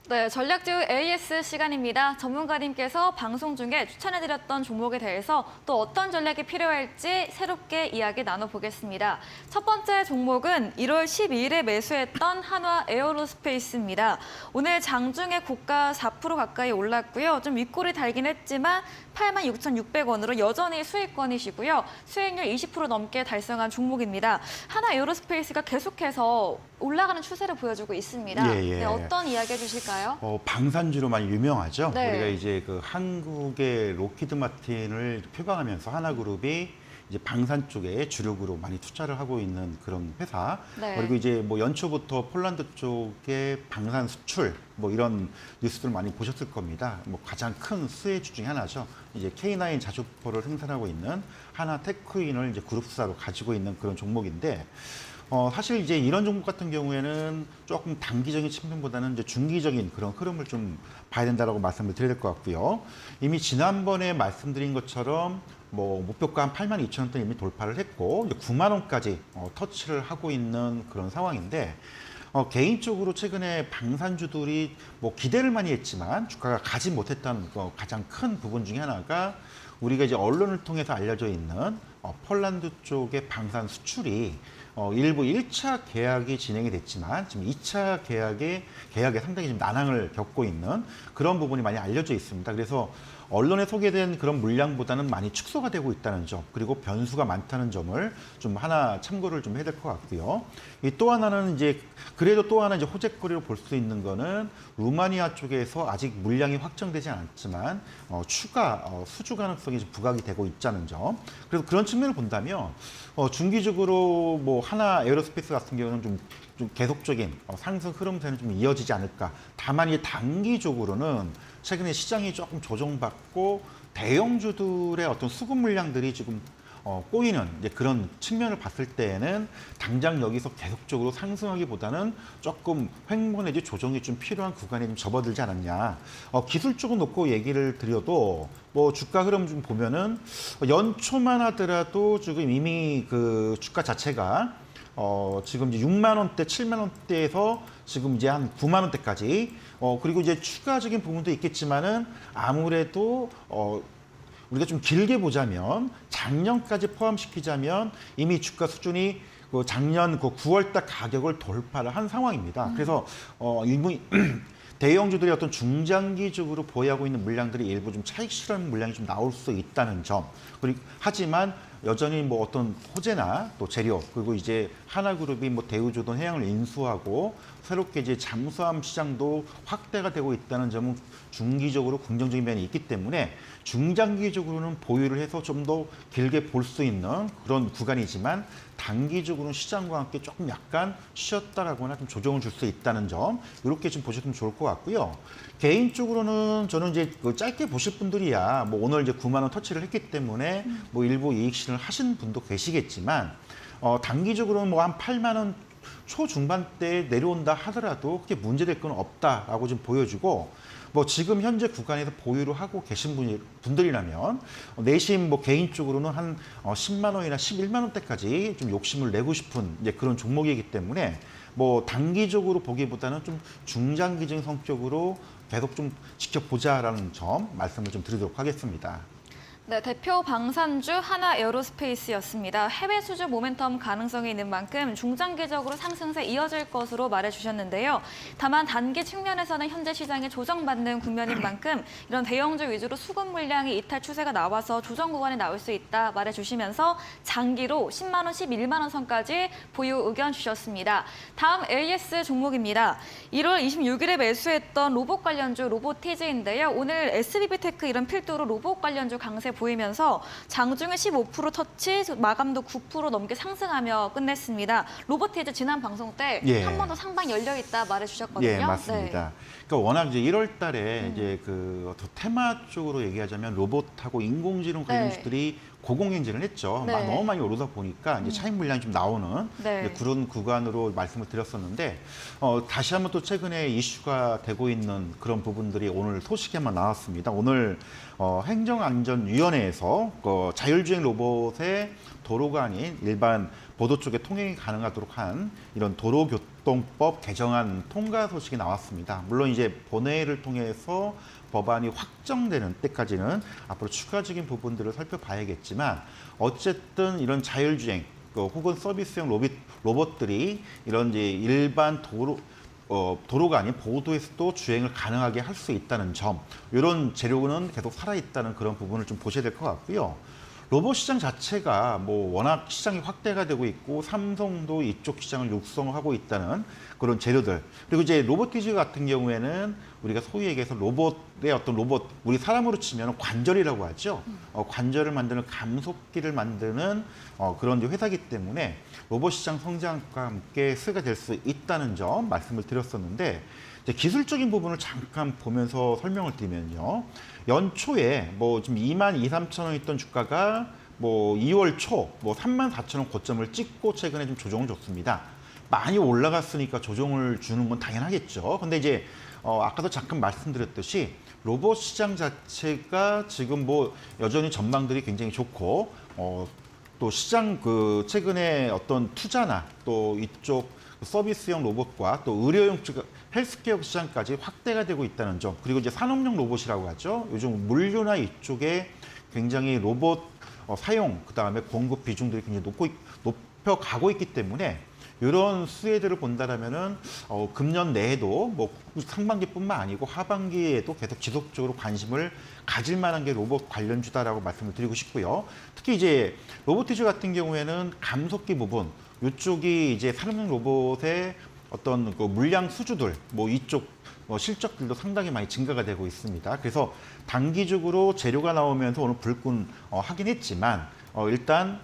네, 전략주 AS 시간입니다. 전문가님께서 방송 중에 추천해드렸던 종목에 대해서 또 어떤 전략이 필요할지 새롭게 이야기 나눠보겠습니다. 첫 번째 종목은 1월 12일에 매수했던 한화 에어로스페이스입니다. 오늘 장중에 고가 4% 가까이 올랐고요. 좀 윗골이 달긴 했지만 86,600원으로 여전히 수익권이시고요. 수익률 20% 넘게 달성한 종목입니다. 한화 에어로스페이스가 계속해서 올라가는 추세를 보여주고 있습니다. 예, 예. 네, 어떤 이야기 해주실까요? 방산주로 많이 유명하죠. 네. 우리가 이제 그 한국의 로키드 마틴을 표방하면서 하나그룹이 이제 방산 쪽에 주력으로 많이 투자를 하고 있는 그런 회사. 네. 그리고 이제 뭐 연초부터 폴란드 쪽에 방산 수출 뭐 이런 뉴스들 많이 보셨을 겁니다. 뭐 가장 큰 수혜주 중에 하나죠. 이제 K9 자주포를 생산하고 있는 하나 테크윈을 이제 그룹사로 가지고 있는 그런 종목인데. 사실 이제 이런 종목 같은 경우에는 조금 단기적인 측면보다는 이제 중기적인 그런 흐름을 좀 봐야 된다라고 말씀을 드려야 될 것 같고요. 이미 지난번에 말씀드린 것처럼 뭐 목표가 한 82,000원대 이미 돌파를 했고 이제 9만 원까지 터치를 하고 있는 그런 상황인데 개인적으로 최근에 방산주들이 뭐 기대를 많이 했지만 주가가 가지 못했던 가장 큰 부분 중에 하나가 우리가 이제 언론을 통해서 알려져 있는 폴란드 쪽의 방산 수출이 일부 1차 계약이 진행이 됐지만 지금 2차 계약에 상당히 좀 난항을 겪고 있는 그런 부분이 많이 알려져 있습니다. 그래서 언론에 소개된 그런 물량보다는 많이 축소가 되고 있다는 점, 그리고 변수가 많다는 점을 좀 하나 참고를 좀 해야 될 것 같고요. 이 또 하나는 이제 그래도 또 하나 이제 호재거리로 볼 수 있는 거는 루마니아 쪽에서 아직 물량이 확정되지 않았지만 추가 수주 가능성이 좀 부각이 되고 있다는 점. 그래서 그런 측면을 본다면 중기적으로 뭐 하나 에어로스페이스 같은 경우는 좀 계속적인 상승 흐름세는 좀 이어지지 않을까. 다만 이 단기적으로는 최근에 시장이 조금 조정받고 대형주들의 어떤 수급 물량들이 지금 꼬이는 이제 그런 측면을 봤을 때에는 당장 여기서 계속적으로 상승하기보다는 조금 횡보 내지 조정이 좀 필요한 구간에 좀 접어들지 않았냐. 기술적으로 놓고 얘기를 드려도 뭐 주가 흐름 좀 보면은 연초만 하더라도 지금 이미 그 주가 자체가 지금 이제 6만 원대, 7만 원대에서 지금 이제 한 9만 원대까지 그리고 이제 추가적인 부분도 있겠지만은 아무래도 우리가 좀 길게 보자면 작년까지 포함시키자면 이미 주가 수준이 그 작년 그 9월달 가격을 돌파를 한 상황입니다. 그래서 이미 대형주들이 어떤 중장기적으로 보유하고 있는 물량들이 일부 좀 차익 실현 물량이 좀 나올 수 있다는 점. 그리고 하지만 여전히 뭐 어떤 호재나 또 재료 그리고 이제 하나그룹이 뭐 대우조선 해양을 인수하고 새롭게 이제 잠수함 시장도 확대가 되고 있다는 점은 중기적으로 긍정적인 면이 있기 때문에 중장기적으로는 보유를 해서 좀 더 길게 볼 수 있는 그런 구간이지만 단기적으로는 시장과 함께 조금 약간 쉬었다라거나 좀 조정을 줄 수 있다는 점 이렇게 좀 보시면 좋을 것 같고요. 개인적으로는 저는 이제 그 짧게 보실 분들이야 뭐 오늘 이제 9만 원 터치를 했기 때문에 뭐 일부 이익 실현을 하신 분도 계시겠지만 단기적으로는 뭐 한 8만 원 초중반대에 내려온다 하더라도 그게 문제될 건 없다라고 좀 보여주고 뭐 지금 현재 구간에서 보유를 하고 계신 분들이라면 내심 뭐 개인적으로는 한 10만 원이나 11만 원대까지 좀 욕심을 내고 싶은 이제 그런 종목이기 때문에 뭐 단기적으로 보기보다는 좀 중장기적인 성격으로 계속 좀 지켜보자라는 점 말씀을 좀 드리도록 하겠습니다. 네, 대표 방산주 하나에어로스페이스였습니다. 해외 수주 모멘텀 가능성이 있는 만큼 중장기적으로 상승세 이어질 것으로 말해주셨는데요. 다만 단기 측면에서는 현재 시장에 조정받는 국면인 만큼 이런 대형주 위주로 수급 물량이 이탈 추세가 나와서 조정 구간에 나올 수 있다 말해주시면서 장기로 10만 원, 11만 원 선까지 보유 의견 주셨습니다. 다음 AS 종목입니다. 1월 26일에 매수했던 로봇 관련주 로보티즈인데요. 오늘 SBB테크 이런 필두로 로봇 관련주 강세 보이면서 장중에 15% 터치, 마감도 9% 넘게 상승하며 끝냈습니다. 로보티즈 지난 방송 때 한 번 더 상방 열려 있다 말해주셨거든요. 예, 맞습니다. 그러니까 워낙 이제 1월 달에 이제 그 테마 쪽으로 얘기하자면 로봇하고 인공지능 관련주들이 고공행진을 했죠. 네. 너무 많이 오르다 보니까 이제 차익 물량이 좀 나오는 이제 그런 구간으로 말씀을 드렸었는데 다시 한번 또 최근에 이슈가 되고 있는 그런 부분들이 오늘 소식이 한번 나왔습니다. 오늘 행정안전위원회에서 자율주행 로봇의 도로가 아닌 일반 보도 쪽에 통행이 가능하도록 한 이런 도로교통법 개정안 통과 소식이 나왔습니다. 물론 이제 본회의를 통해서 법안이 확정되는 때까지는 앞으로 추가적인 부분들을 살펴봐야겠지만 어쨌든 이런 자율주행 혹은 서비스형 로봇들이 이런 이제 일반 도로가 아닌 보도에서도 주행을 가능하게 할 수 있다는 점, 이런 재료는 계속 살아있다는 그런 부분을 좀 보셔야 될 것 같고요. 로봇 시장 자체가 뭐 워낙 시장이 확대가 되고 있고 삼성도 이쪽 시장을 육성하고 있다는 그런 재료들. 그리고 이제 로보티즈 같은 경우에는 우리가 소위 얘기해서 로봇, 우리 사람으로 치면 관절이라고 하죠. 관절을 만드는 감속기를 만드는 그런 이제 회사이기 때문에 로봇 시장 성장과 함께 수혜가 될 수 있다는 점 말씀을 드렸었는데 이제 기술적인 부분을 잠깐 보면서 설명을 드리면요. 연초에 뭐 지금 2만 2, 3천 원 있던 주가가 뭐 2월 초 뭐 3만 4천 원 고점을 찍고 최근에 좀 조정을 줬습니다. 많이 올라갔으니까 조정을 주는 건 당연하겠죠. 근데 이제 아까도 잠깐 말씀드렸듯이 로봇 시장 자체가 지금 뭐 여전히 전망들이 굉장히 좋고 또 시장 최근에 어떤 투자나 또 이쪽 서비스형 로봇과 또 의료용 헬스케어 시장까지 확대가 되고 있다는 점, 그리고 이제 산업용 로봇이라고 하죠. 요즘 물류나 이쪽에 굉장히 로봇 사용, 그다음에 공급 비중들이 굉장히 높여가고 있기 때문에 이런 수혜들을 본다라면은 금년 내에도 뭐 상반기뿐만 아니고 하반기에도 계속 지속적으로 관심을 가질 만한 게 로봇 관련주다라고 말씀을 드리고 싶고요. 특히 이제 로보티즈 같은 경우에는 감속기 부분, 이쪽이 이제 산업용 로봇의 어떤 그 물량 수주들, 뭐 이쪽 실적들도 상당히 많이 증가가 되고 있습니다. 그래서 단기적으로 재료가 나오면서 오늘 불끈 하긴 했지만 일단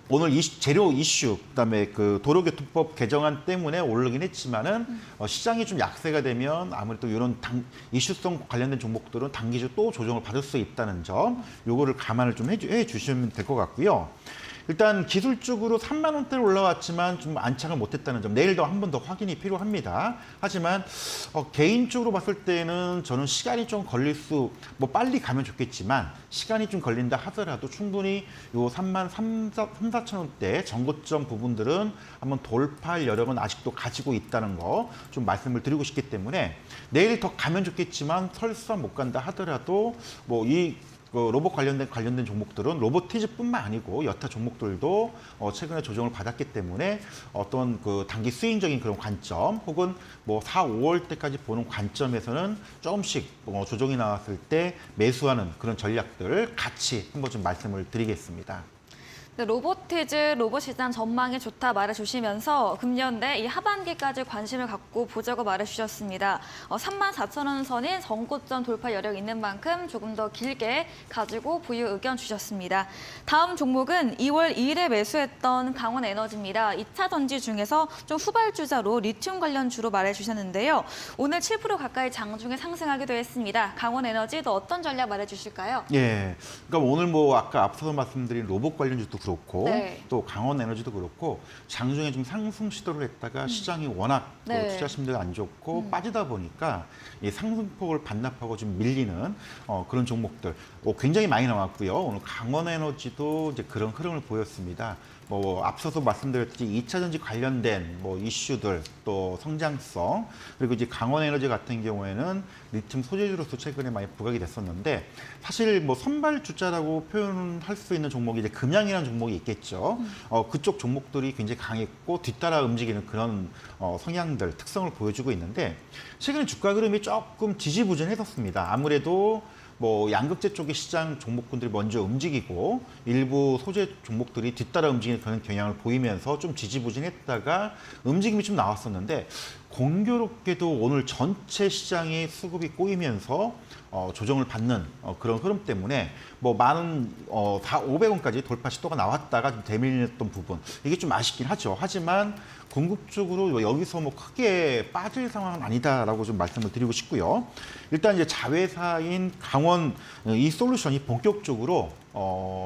오늘 재료 이슈, 그다음에 그 도로교통법 개정안 때문에 오르긴 했지만은 시장이 좀 약세가 되면 아무래도 이런 이슈성 관련된 종목들은 단기적으로 또 조정을 받을 수 있다는 점, 요거를 감안을 좀 해 주시면 될 것 같고요. 일단 기술적으로 3만 원대로 올라왔지만 좀 안착을 못했다는 점, 내일 더 한 번 더 확인이 필요합니다. 하지만 개인적으로 봤을 때는 저는 시간이 좀 걸릴 뭐 빨리 가면 좋겠지만 시간이 좀 걸린다 하더라도 충분히 요 3만 3, 4천 원대 전고점 부분들은 한번 돌파할 여력은 아직도 가지고 있다는 거 좀 말씀을 드리고 싶기 때문에 내일 더 가면 좋겠지만 설사 못 간다 하더라도 뭐 이 그 로봇 관련된 종목들은 로보티즈뿐만 아니고 여타 종목들도 최근에 조정을 받았기 때문에 어떤 그 단기 스윙적인 그런 관점 혹은 뭐 4, 5월 때까지 보는 관점에서는 조금씩 조정이 나왔을 때 매수하는 그런 전략들 같이 한번 좀 말씀을 드리겠습니다. 네, 로보티즈, 로봇 시장 전망이 좋다 말해주시면서 금년대 이 하반기까지 관심을 갖고 보자고 말해주셨습니다. 34,000원 선인 전고점 돌파 여력 있는 만큼 조금 더 길게 가지고 보유 의견 주셨습니다. 다음 종목은 2월 2일에 매수했던 강원에너지입니다. 2차 전지 중에서 좀 후발주자로 리튬 관련주로 말해주셨는데요. 오늘 7% 가까이 장중에 상승하기도 했습니다. 강원에너지 또 어떤 전략 말해주실까요? 예, 그러니까 오늘 뭐 아까 앞서서 말씀드린 로봇 관련주도 그렇고 네. 또 강원에너지도 그렇고 장중에 좀 상승 시도를 했다가 시장이 워낙 네. 투자 심리도 안 좋고 빠지다 보니까 이 상승폭을 반납하고 좀 밀리는 그런 종목들 굉장히 많이 나왔고요. 오늘 강원에너지도 이제 그런 흐름을 보였습니다. 뭐 앞서서 말씀드렸듯이 2차 전지 관련된 뭐 이슈들 또 성장성 그리고 이제 강원에너지 같은 경우에는 리튬 소재주로서 최근에 많이 부각이 됐었는데 사실 뭐 선발 주자라고 표현할 수 있는 종목이 이제 금양이라는 종목이 있겠죠. 그쪽 종목들이 굉장히 강했고 뒤따라 움직이는 그런 성향들 특성을 보여주고 있는데 최근에 주가 흐름이 조금 지지부진했었습니다. 아무래도 뭐 양극재 쪽의 시장 종목군들이 먼저 움직이고 일부 소재 종목들이 뒤따라 움직이는 그런 경향을 보이면서 좀 지지부진했다가 움직임이 좀 나왔었는데 공교롭게도 오늘 전체 시장이 수급이 꼬이면서 조정을 받는 그런 흐름 때문에 뭐 많은 500원까지 돌파 시도가 나왔다가 좀 대밀렸던 부분 이게 좀 아쉽긴 하죠. 하지만 궁극적으로 여기서 뭐 크게 빠질 상황은 아니다라고 좀 말씀을 드리고 싶고요. 일단 이제 자회사인 강원 이솔루션이 본격적으로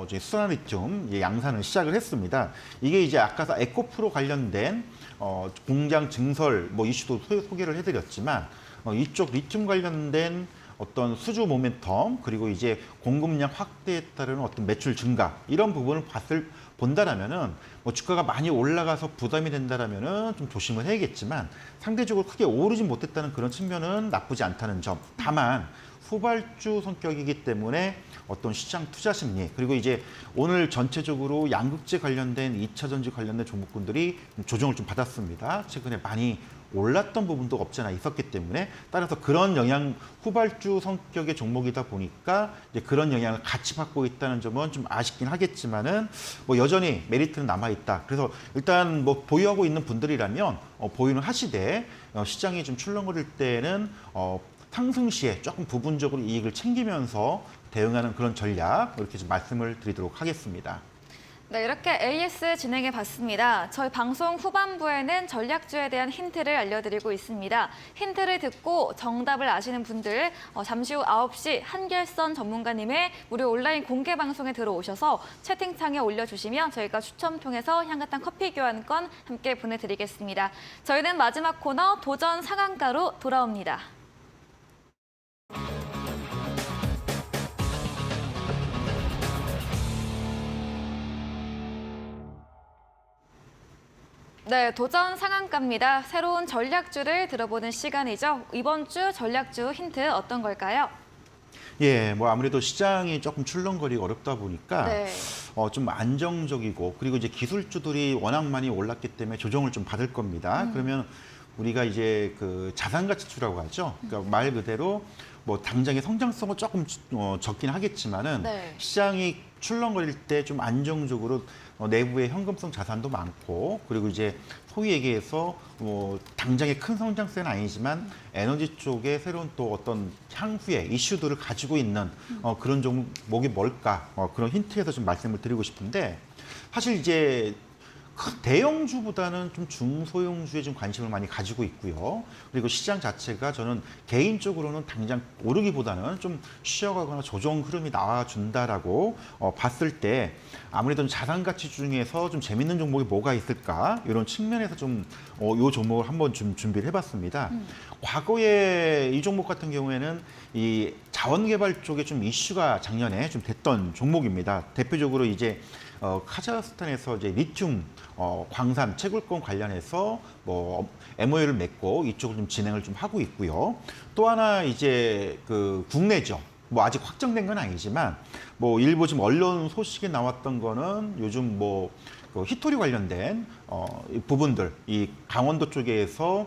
이제 순환리튬 양산을 시작을 했습니다. 이게 이제 아까 에코프로 관련된 공장 증설 뭐 이슈도 소개를 해드렸지만 이쪽 리튬 관련된 어떤 수주 모멘텀 그리고 이제 공급량 확대에 따른 어떤 매출 증가 이런 부분을 본다라면은 뭐 주가가 많이 올라가서 부담이 된다라면은 좀 조심을 해야겠지만 상대적으로 크게 오르지 못했다는 그런 측면은 나쁘지 않다는 점. 다만 후발주 성격이기 때문에 어떤 시장 투자 심리 그리고 이제 오늘 전체적으로 양극재 관련된 2차 전지 관련된 종목군들이 조정을 좀 받았습니다. 최근에 많이 올랐던 부분도 없지 않아 있었기 때문에 따라서 그런 영향 후발주 성격의 종목이다 보니까 이제 그런 영향을 같이 받고 있다는 점은 좀 아쉽긴 하겠지만은 뭐 여전히 메리트는 남아 있다. 그래서 일단 뭐 보유하고 있는 분들이라면 보유는 하시되 시장이 좀 출렁거릴 때는 상승 시에 조금 부분적으로 이익을 챙기면서 대응하는 그런 전략 이렇게 좀 말씀을 드리도록 하겠습니다. 네, 이렇게 AS 진행해 봤습니다. 저희 방송 후반부에는 전략주에 대한 힌트를 알려드리고 있습니다. 힌트를 듣고 정답을 아시는 분들 잠시 후 9시 한결선 전문가님의 무료 온라인 공개 방송에 들어오셔서 채팅창에 올려주시면 저희가 추첨 통해서 향긋한 커피 교환권 함께 보내드리겠습니다. 저희는 마지막 코너 도전 상한가로 돌아옵니다. 네, 도전 상한가입니다. 새로운 전략주를 들어보는 시간이죠. 이번 주 전략주 힌트 어떤 걸까요? 예, 뭐 아무래도 시장이 조금 출렁거리고 어렵다 보니까 네. 좀 안정적이고 그리고 이제 기술주들이 워낙 많이 올랐기 때문에 조정을 좀 받을 겁니다. 그러면 우리가 이제 그 자산가치주라고 하죠. 그러니까 말 그대로 뭐 당장의 성장성은 조금 적긴 하겠지만은 네. 시장이 출렁거릴 때 좀 안정적으로 내부의 현금성 자산도 많고 그리고 이제 소위 얘기해서 당장의 큰 성장세는 아니지만 에너지 쪽에 새로운 또 어떤 향후의 이슈들을 가지고 있는 그런 종목이 뭘까 그런 힌트에서 좀 말씀을 드리고 싶은데 사실 이제 대형주보다는 좀 중소형주에 좀 관심을 많이 가지고 있고요. 그리고 시장 자체가 저는 개인적으로는 당장 오르기보다는 좀 쉬어가거나 조정 흐름이 나와준다라고 봤을 때 아무래도 자산가치 중에서 좀 재밌는 종목이 뭐가 있을까 이런 측면에서 좀 이 종목을 한번 좀 준비를 해봤습니다. 과거에 이 종목 같은 경우에는 이 자원개발 쪽에 좀 이슈가 작년에 좀 됐던 종목입니다. 대표적으로 이제 카자흐스탄에서 이제 리튬 광산 채굴권 관련해서 뭐 MOU를 맺고 이쪽을 좀 진행을 좀 하고 있고요. 또 하나 이제 그 국내죠. 뭐 아직 확정된 건 아니지만 뭐 일부 지금 언론 소식에 나왔던 거는 요즘 그 히토리 관련된 이 부분들, 이 강원도 쪽에서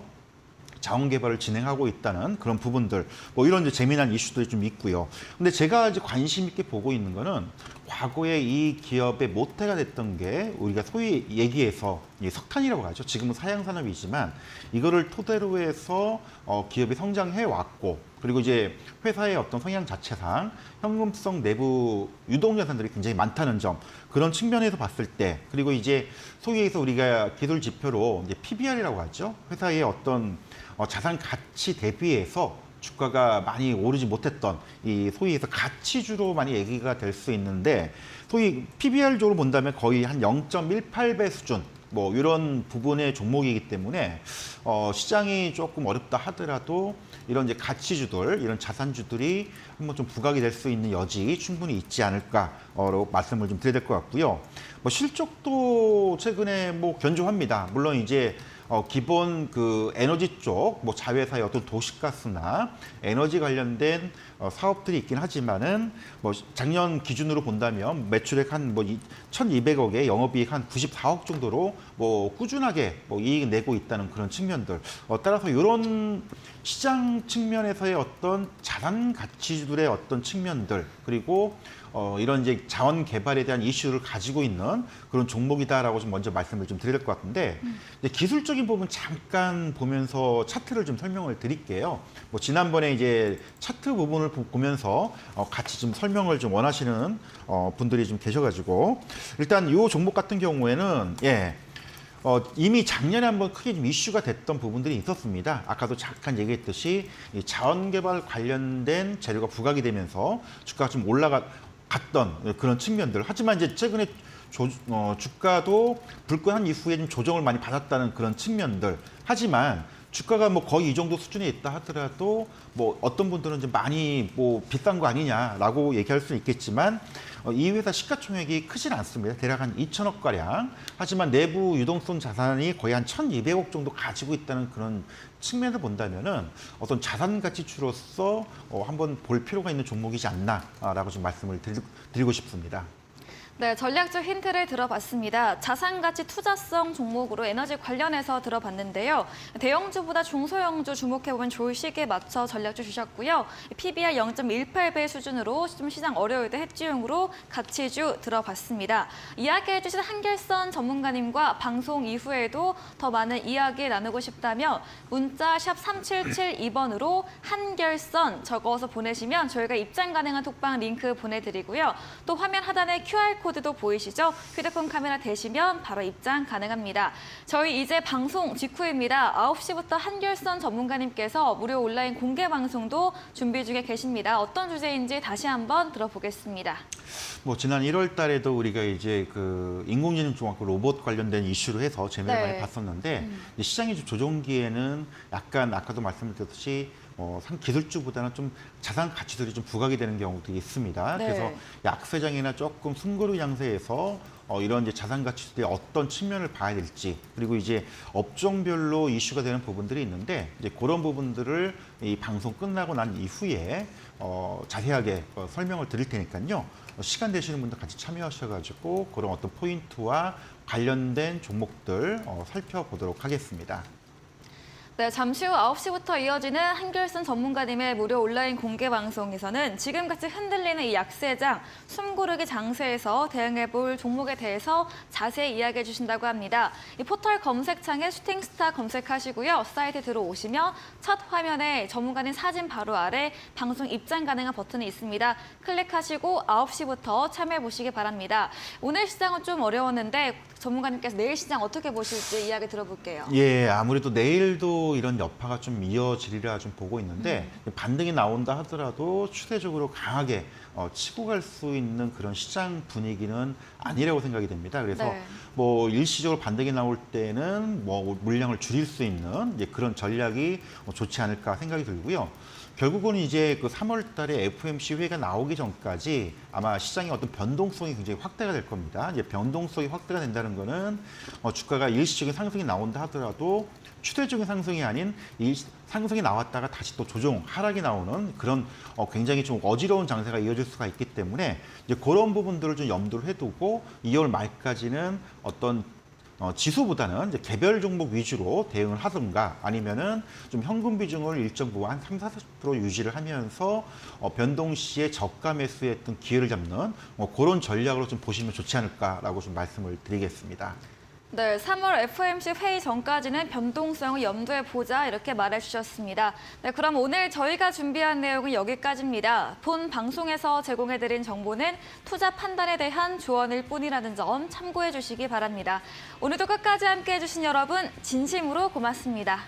자원 개발을 진행하고 있다는 그런 부분들, 뭐 이런 이제 재미난 이슈들이 좀 있고요. 근데 제가 이제 관심 있게 보고 있는 거는 과거에 이 기업의 모태가 됐던 게 우리가 소위 얘기해서 이 석탄이라고 하죠. 지금은 사양 산업이지만 이거를 토대로 해서 기업이 성장해 왔고, 그리고 이제 회사의 어떤 성향 자체상 현금성 내부 유동 자산들이 굉장히 많다는 점, 그런 측면에서 봤을 때, 그리고 이제 소위에서 우리가 기술 지표로 이제 PBR이라고 하죠. 회사의 어떤 자산 가치 대비해서 주가가 많이 오르지 못했던 이 소위에서 가치주로 많이 얘기가 될 수 있는데, 소위 PBR적으로 본다면 거의 한 0.18배 수준, 뭐 이런 부분의 종목이기 때문에 시장이 조금 어렵다 하더라도 이런 이제 가치주들, 이런 자산주들이 한번 좀 부각이 될 수 있는 여지 충분히 있지 않을까라고 말씀을 좀 드려야 될 것 같고요. 뭐 실적도 최근에 뭐 견조합니다. 물론 이제 기본 그 에너지 쪽, 뭐 자회사의 어떤 도시가스나 에너지 관련된 사업들이 있긴 하지만은 뭐 작년 기준으로 본다면 매출액 한 뭐 1,200억에 영업이익 한 94억 정도로 뭐 꾸준하게 뭐 이익 내고 있다는 그런 측면들. 따라서 이런 시장 측면에서의 어떤 자산 가치들의 어떤 측면들, 그리고 이런 이제 자원 개발에 대한 이슈를 가지고 있는 그런 종목이다라고 좀 먼저 말씀을 좀 드릴 것 같은데, 이제 기술적인 부분 잠깐 보면서 차트를 좀 설명을 드릴게요. 뭐 지난번에 이제 차트 부분을 보면서 같이 좀 설명을 좀 원하시는 분들이 좀 계셔가지고, 일단 이 종목 같은 경우에는 이미 작년에 한번 크게 좀 이슈가 됐던 부분들이 있었습니다. 아까도 잠깐 얘기했듯이 이 자원개발 관련된 재료가 부각이 되면서 주가가 좀 올라갔던 그런 측면들. 하지만 이제 최근에 주가도 불끈한 이후에 좀 조정을 많이 받았다는 그런 측면들. 하지만 주가가 뭐 거의 이 정도 수준에 있다 하더라도 뭐 어떤 분들은 좀 많이 뭐 비싼 거 아니냐라고 얘기할 수 있겠지만, 이 회사 시가총액이 크진 않습니다. 대략 한 2천억 가량. 하지만 내부 유동성 자산이 거의 한 1,200억 정도 가지고 있다는 그런 측면을 본다면은 어떤 자산 가치주로서 한번 볼 필요가 있는 종목이지 않나라고 좀 말씀을 드리고 싶습니다. 네, 전략적 힌트를 들어봤습니다. 자산가치 투자성 종목으로 에너지 관련해서 들어봤는데요. 대형주보다 중소형주 주목해보면 좋을 시기에 맞춰 전략주 주셨고요. PBR 0.18배 수준으로 좀 시장 어려울 때 해지용으로 가치주 들어봤습니다. 이야기해주신 한결선 전문가님과 방송 이후에도 더 많은 이야기 나누고 싶다면 문자 샵 3772번으로 한결선 적어서 보내시면 저희가 입장 가능한 톡방 링크 보내드리고요. 또 화면 하단에 QR코드도 보이시죠? 휴대폰 카메라 대시면 바로 입장 가능합니다. 저희 이제 방송 직후입니다. 9시부터 한결선 전문가님께서 무료 온라인 공개 방송도 준비 중에 계십니다. 어떤 주제인지 다시 한번 들어보겠습니다. 뭐 지난 1월 달에도 우리가 이제 그 인공지능 종합 로봇 관련된 이슈로 해서 재미를 많이 봤었는데, 시장이 좀 조정기에는 약간 아까도 말씀드렸듯이 기술주보다는 좀 자산 가치들이 좀 부각이 되는 경우도 있습니다. 그래서 약세장이나 조금 숨고르기 양세에서 이런 이제 자산 가치들의 어떤 측면을 봐야 될지, 그리고 이제 업종별로 이슈가 되는 부분들이 있는데, 이제 그런 부분들을 이 방송 끝나고 난 이후에 자세하게 설명을 드릴 테니까요. 시간 되시는 분들 같이 참여하셔가지고 그런 어떤 포인트와 관련된 종목들 살펴보도록 하겠습니다. 네, 잠시 후 9시부터 이어지는 한결선 전문가님의 무료 온라인 공개 방송에서는 지금같이 흔들리는 이 약세장, 숨고르기 장세에서 대응해볼 종목에 대해서 자세히 이야기해 주신다고 합니다. 이 포털 검색창에 슈팅스타 검색하시고요. 사이트에 들어오시면 첫 화면에 전문가님 사진 바로 아래 방송 입장 가능한 버튼이 있습니다. 클릭하시고 9시부터 참여해 보시기 바랍니다. 오늘 시장은 좀 어려웠는데 전문가님께서 내일 시장 어떻게 보실지 이야기 들어볼게요. 예, 아무래도 내일도 이런 여파가 좀 이어지리라 좀 보고 있는데, 반등이 나온다 하더라도 추세적으로 강하게 치고 갈 수 있는 그런 시장 분위기는 아니라고 생각이 됩니다. 그래서 뭐 일시적으로 반등이 나올 때는 뭐 물량을 줄일 수 있는 그런 전략이 좋지 않을까 생각이 들고요. 결국은 이제 그 3월 달에 FOMC 회의가 나오기 전까지 아마 시장의 어떤 변동성이 굉장히 확대가 될 겁니다. 이제 변동성이 확대가 된다는 거는 주가가 일시적인 상승이 나온다 하더라도 추세적인 상승이 아닌 이 상승이 나왔다가 다시 또 조정, 하락이 나오는 그런 굉장히 좀 어지러운 장세가 이어질 수가 있기 때문에 이제 그런 부분들을 좀 염두를 해두고 2월 말까지는 어떤 지수보다는 이제 개별 종목 위주로 대응을 하든가 아니면은 좀 현금 비중을 일정 부분 한 30~40% 유지를 하면서 변동 시에 저가 매수에 어떤 기회를 잡는 그런 전략으로 좀 보시면 좋지 않을까라고 좀 말씀을 드리겠습니다. 네, 3월 FOMC 회의 전까지는 변동성을 염두에 보자 이렇게 말해주셨습니다. 네, 그럼 오늘 저희가 준비한 내용은 여기까지입니다. 본 방송에서 제공해드린 정보는 투자 판단에 대한 조언일 뿐이라는 점 참고해 주시기 바랍니다. 오늘도 끝까지 함께해 주신 여러분 진심으로 고맙습니다.